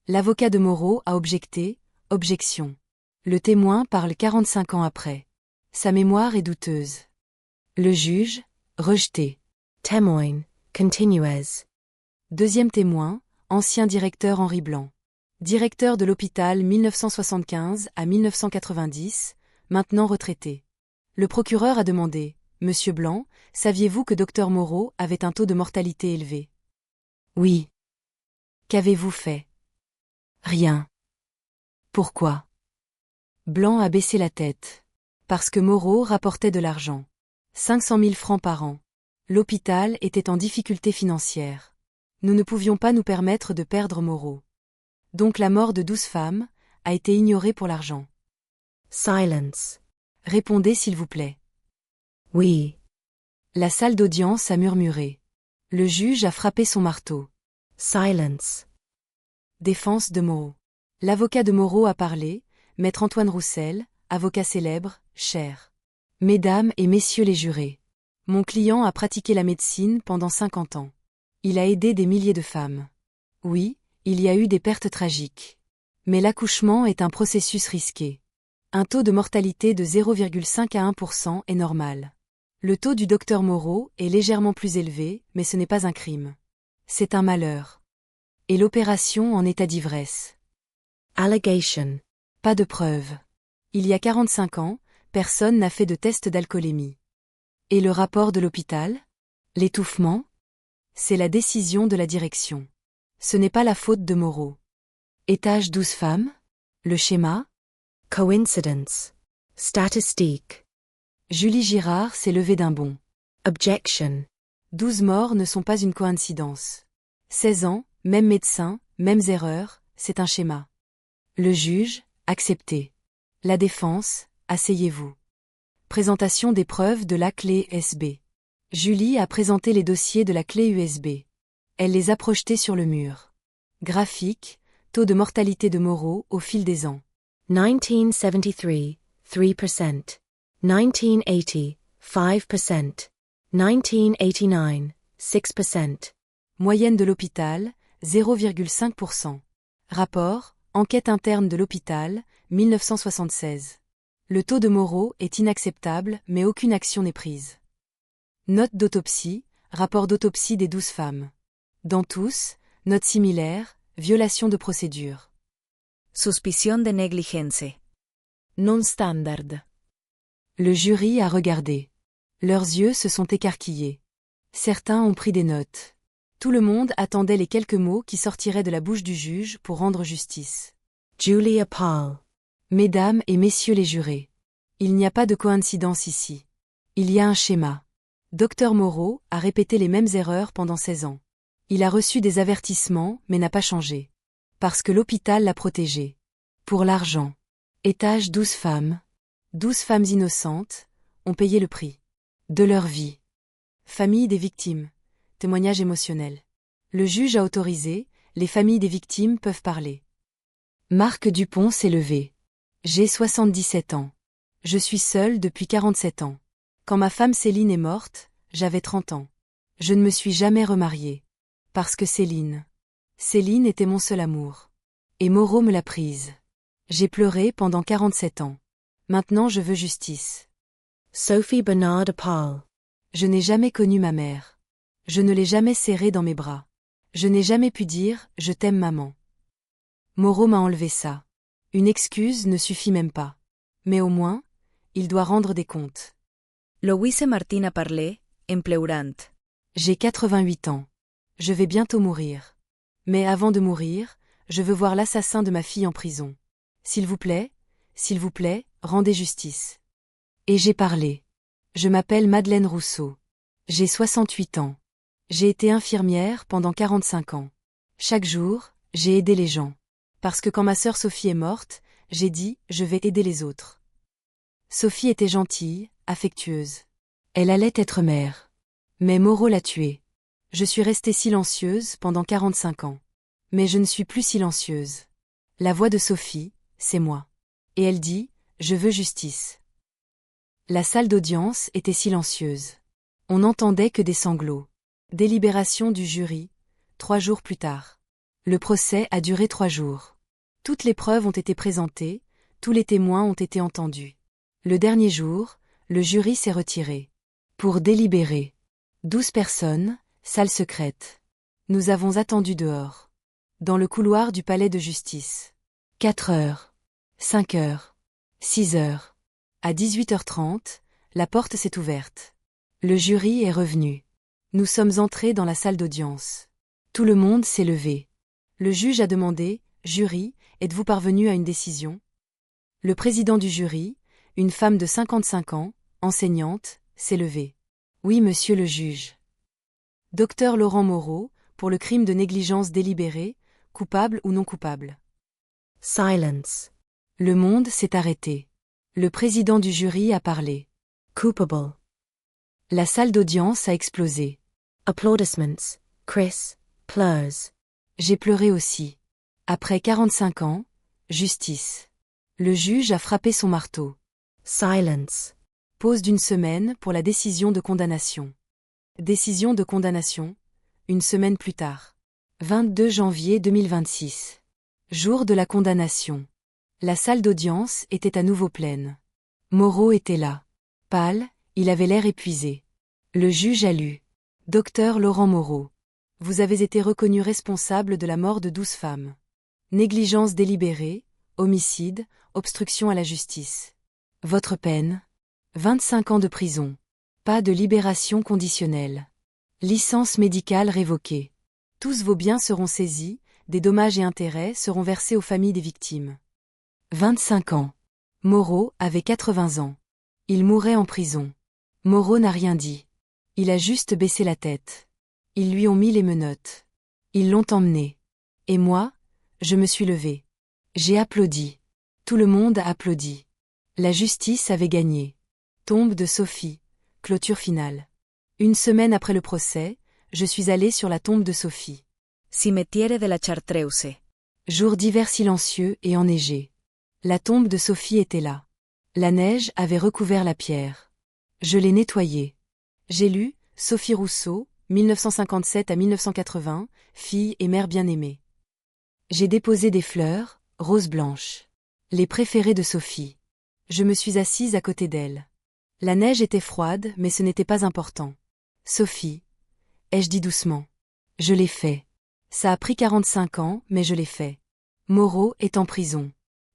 L'avocat de Moreau a objecté, objection. Le témoin parle 45 ans après. Sa mémoire est douteuse. Le juge, rejeté. Témoin, continuez. Deuxième témoin, ancien directeur Henri Blanc. Directeur de l'hôpital 1975 à 1990, maintenant retraité. Le procureur a demandé, Monsieur Blanc, saviez-vous que Dr Moreau avait un taux de mortalité élevé? Oui. Qu'avez-vous fait? Rien. Pourquoi? Blanc a baissé la tête. Parce que Moreau rapportait de l'argent. 500 000 francs par an. L'hôpital était en difficulté financière. Nous ne pouvions pas nous permettre de perdre Moreau. Donc la mort de 12 femmes a été ignorée pour l'argent. Silence. Répondez s'il vous plaît. Oui. La salle d'audience a murmuré. Le juge a frappé son marteau. Silence. Défense de Moreau. L'avocat de Moreau a parlé, maître Antoine Roussel, avocat célèbre, cher. Mesdames et messieurs les jurés. Mon client a pratiqué la médecine pendant 50 ans. Il a aidé des milliers de femmes. Oui, il y a eu des pertes tragiques. Mais l'accouchement est un processus risqué. Un taux de mortalité de 0,5 à 1% est normal. Le taux du docteur Moreau est légèrement plus élevé, mais ce n'est pas un crime. C'est un malheur. Et l'opération en état d'ivresse. Allegation. Pas de preuve. Il y a 45 ans, personne n'a fait de test d'alcoolémie. Et le rapport de l'hôpital? L'étouffement? C'est la décision de la direction. Ce n'est pas la faute de Moreau. Étage 12 femmes? Le schéma? Coincidence. Statistique. Julie Girard s'est levée d'un bond. Objection. 12 morts ne sont pas une coïncidence. 16 ans, même médecin, mêmes erreurs, c'est un schéma. Le juge, accepté. La défense, asseyez-vous. Présentation des preuves de la clé USB. Julie a présenté les dossiers de la clé USB. Elle les a projetés sur le mur. Graphique, taux de mortalité de Moreau au fil des ans. 1973, 3%. 1980, 5%. 1989, 6%. Moyenne de l'hôpital, 0,5%. Rapport, enquête interne de l'hôpital, 1976. Le taux de Moreau est inacceptable mais aucune action n'est prise. Note d'autopsie, rapport d'autopsie des 12 femmes. Dans tous, note similaire, violation de procédure. Suspicion de negligencia. Non standard. Le jury a regardé. Leurs yeux se sont écarquillés. Certains ont pris des notes. Tout le monde attendait les quelques mots qui sortiraient de la bouche du juge pour rendre justice. Julia Paul. Mesdames et messieurs les jurés. Il n'y a pas de coïncidence ici. Il y a un schéma. Dr Moreau a répété les mêmes erreurs pendant 16 ans. Il a reçu des avertissements mais n'a pas changé. Parce que l'hôpital l'a protégé. Pour l'argent. Étage 12 femmes. 12 femmes innocentes ont payé le prix de leur vie. Famille des victimes. Témoignage émotionnel. Le juge a autorisé, les familles des victimes peuvent parler. Marc Dupont s'est levé. J'ai 77 ans. Je suis seule depuis 47 ans. Quand ma femme Céline est morte, j'avais 30 ans. Je ne me suis jamais remariée. Parce que Céline était mon seul amour. Et Moreau me l'a prise. J'ai pleuré pendant 47 ans. Maintenant je veux justice. Sophie Bernard Paul. Je n'ai jamais connu ma mère. Je ne l'ai jamais serrée dans mes bras. Je n'ai jamais pu dire « je t'aime maman ». Moreau m'a enlevé ça. Une excuse ne suffit même pas. Mais au moins, il doit rendre des comptes. Louise Martin a parlé, en pleurant. J'ai 88 ans. Je vais bientôt mourir. Mais avant de mourir, je veux voir l'assassin de ma fille en prison. S'il vous plaît, s'il vous plaît, rendez justice. Et j'ai parlé. Je m'appelle Madeleine Rousseau. J'ai 68 ans. J'ai été infirmière pendant 45 ans. Chaque jour, j'ai aidé les gens. Parce que quand ma sœur Sophie est morte, j'ai dit, je vais aider les autres. Sophie était gentille, affectueuse. Elle allait être mère. Mais Moreau l'a tuée. Je suis restée silencieuse pendant 45 ans. Mais je ne suis plus silencieuse. La voix de Sophie, c'est moi. Et elle dit, je veux justice. La salle d'audience était silencieuse. On n'entendait que des sanglots. Délibération du jury, 3 jours plus tard. Le procès a duré 3 jours. Toutes les preuves ont été présentées, tous les témoins ont été entendus. Le dernier jour, le jury s'est retiré. Pour délibérer. 12 personnes, salle secrète. Nous avons attendu dehors. Dans le couloir du palais de justice. 4 heures. 5 heures. 6 heures. À 18h30, la porte s'est ouverte. Le jury est revenu. Nous sommes entrés dans la salle d'audience. Tout le monde s'est levé. Le juge a demandé, jury, êtes-vous parvenu à une décision? Le président du jury, une femme de 55 ans, enseignante, s'est levé. Oui, monsieur le juge. Docteur Laurent Moreau, pour le crime de négligence délibérée, coupable ou non coupable. Silence. Le monde s'est arrêté. Le président du jury a parlé. Culpable. La salle d'audience a explosé. Applaudissements. Chris, pleures. J'ai pleuré aussi. Après 45 ans, justice. Le juge a frappé son marteau. Silence. Pause d'1 semaine pour la décision de condamnation. Décision de condamnation, 1 semaine plus tard. 22 janvier 2026. Jour de la condamnation. La salle d'audience était à nouveau pleine. Moreau était là. Pâle, il avait l'air épuisé. Le juge a lu. Docteur Laurent Moreau. Vous avez été reconnu responsable de la mort de 12 femmes. Négligence délibérée, homicide, obstruction à la justice. Votre peine? 25 ans de prison. Pas de libération conditionnelle. Licence médicale révoquée. Tous vos biens seront saisis, des dommages et intérêts seront versés aux familles des victimes. 25 ans. Moreau avait 80 ans. Il mourait en prison. Moreau n'a rien dit. Il a juste baissé la tête. Ils lui ont mis les menottes. Ils l'ont emmené. Et moi, je me suis levée. J'ai applaudi. Tout le monde a applaudi. La justice avait gagné. Tombe de Sophie. Clôture finale. 1 semaine après le procès, je suis allée sur la tombe de Sophie. Cimetière de la Chartreuse. Jour d'hiver silencieux et enneigé. La tombe de Sophie était là. La neige avait recouvert la pierre. Je l'ai nettoyée. J'ai lu Sophie Rousseau, 1957 à 1980, fille et mère bien-aimée. J'ai déposé des fleurs, roses blanches. Les préférées de Sophie. Je me suis assise à côté d'elle. La neige était froide, mais ce n'était pas important. Sophie. Ai-je dit doucement. Je l'ai fait. Ça a pris 45 ans, mais je l'ai fait. Moreau est en prison.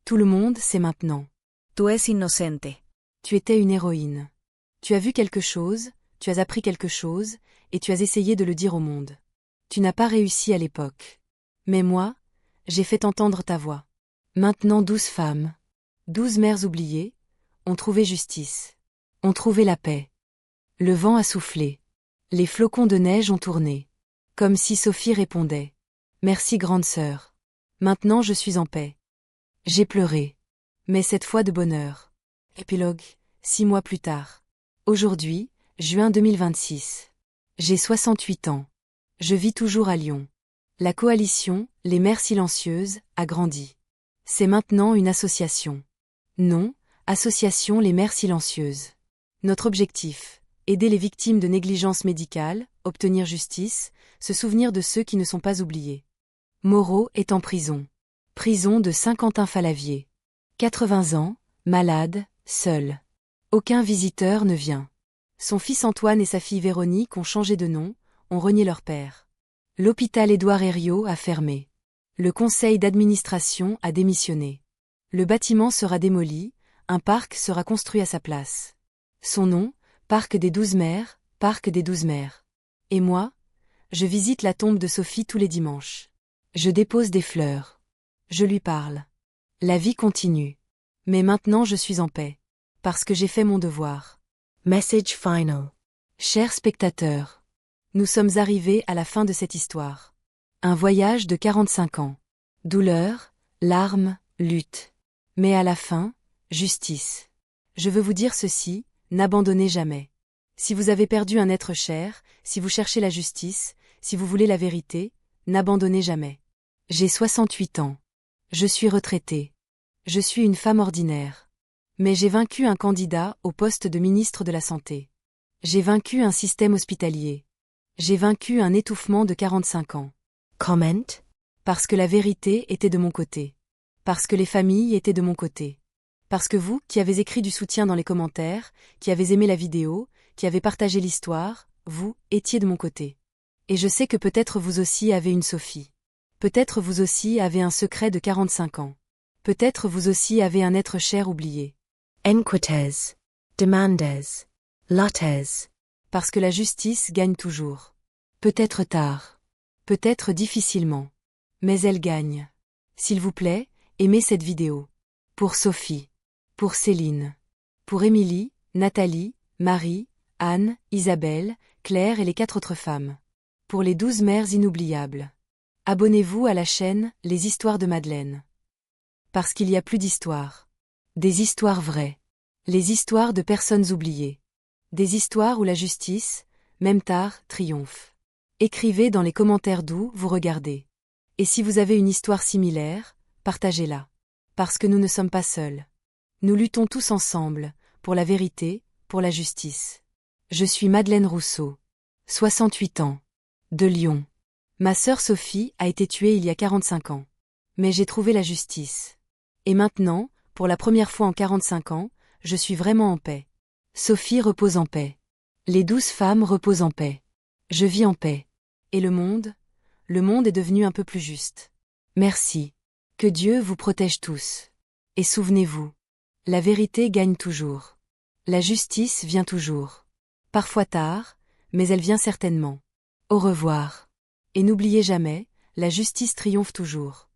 Tout le monde sait maintenant. Tu es innocente. Tu étais une héroïne. Tu as vu quelque chose, tu as appris quelque chose, et tu as essayé de le dire au monde. Tu n'as pas réussi à l'époque. Mais moi, j'ai fait entendre ta voix. Maintenant 12 femmes, 12 mères oubliées, ont trouvé justice. Ont trouvé la paix. Le vent a soufflé. Les flocons de neige ont tourné. Comme si Sophie répondait. Merci grande sœur. Maintenant je suis en paix. J'ai pleuré. Mais cette fois de bonheur. Épilogue, 6 mois plus tard. Aujourd'hui, juin 2026. J'ai 68 ans. Je vis toujours à Lyon. La coalition, les mères silencieuses, a grandi. C'est maintenant une association. Non, association les mères silencieuses. Notre objectif, aider les victimes de négligence médicale, obtenir justice, se souvenir de ceux qui ne sont pas oubliés. Moreau est en prison. Prison de Saint-Quentin-Fallavier. 80 ans, malade, seul. Aucun visiteur ne vient. Son fils Antoine et sa fille Véronique ont changé de nom, ont renié leur père. L'hôpital Édouard Herriot a fermé. Le conseil d'administration a démissionné. Le bâtiment sera démoli, un parc sera construit à sa place. Son nom, Parc des 12 mères, Parc des 12 mères. Et moi, je visite la tombe de Sophie tous les dimanches. Je dépose des fleurs. Je lui parle. La vie continue. Mais maintenant je suis en paix. Parce que j'ai fait mon devoir. Message final. Chers spectateurs, nous sommes arrivés à la fin de cette histoire. Un voyage de 45 ans. Douleur, larmes, lutte. Mais à la fin, justice. Je veux vous dire ceci, n'abandonnez jamais. Si vous avez perdu un être cher, si vous cherchez la justice, si vous voulez la vérité, n'abandonnez jamais. J'ai 68 ans. Je suis retraitée. Je suis une femme ordinaire. Mais j'ai vaincu un candidat au poste de ministre de la Santé. J'ai vaincu un système hospitalier. J'ai vaincu un étouffement de 45 ans. Comment? Parce que la vérité était de mon côté. Parce que les familles étaient de mon côté. Parce que vous, qui avez écrit du soutien dans les commentaires, qui avez aimé la vidéo, qui avez partagé l'histoire, vous, étiez de mon côté. Et je sais que peut-être vous aussi avez une Sophie. Peut-être vous aussi avez un secret de 45 ans. Peut-être vous aussi avez un être cher oublié. Enquêtez. Demandez. Luttez. Parce que la justice gagne toujours. Peut-être tard. Peut-être difficilement. Mais elle gagne. S'il vous plaît, aimez cette vidéo. Pour Sophie. Pour Céline. Pour Émilie, Nathalie, Marie, Anne, Isabelle, Claire et les 4 autres femmes. Pour les 12 mères inoubliables. Abonnez-vous à la chaîne Les Histoires de Madeleine. Parce qu'il y a plus d'histoires. Des histoires vraies. Les histoires de personnes oubliées. Des histoires où la justice, même tard, triomphe. Écrivez dans les commentaires d'où vous regardez. Et si vous avez une histoire similaire, partagez-la. Parce que nous ne sommes pas seuls. Nous luttons tous ensemble, pour la vérité, pour la justice. Je suis Madeleine Rousseau. 68 ans. De Lyon. Ma sœur Sophie a été tuée il y a 45 ans. Mais j'ai trouvé la justice. Et maintenant, pour la première fois en 45 ans, je suis vraiment en paix. Sophie repose en paix. Les 12 femmes reposent en paix. Je vis en paix. Et le monde est devenu un peu plus juste. Merci. Que Dieu vous protège tous. Et souvenez-vous, la vérité gagne toujours. La justice vient toujours. Parfois tard, mais elle vient certainement. Au revoir. Et n'oubliez jamais, la justice triomphe toujours.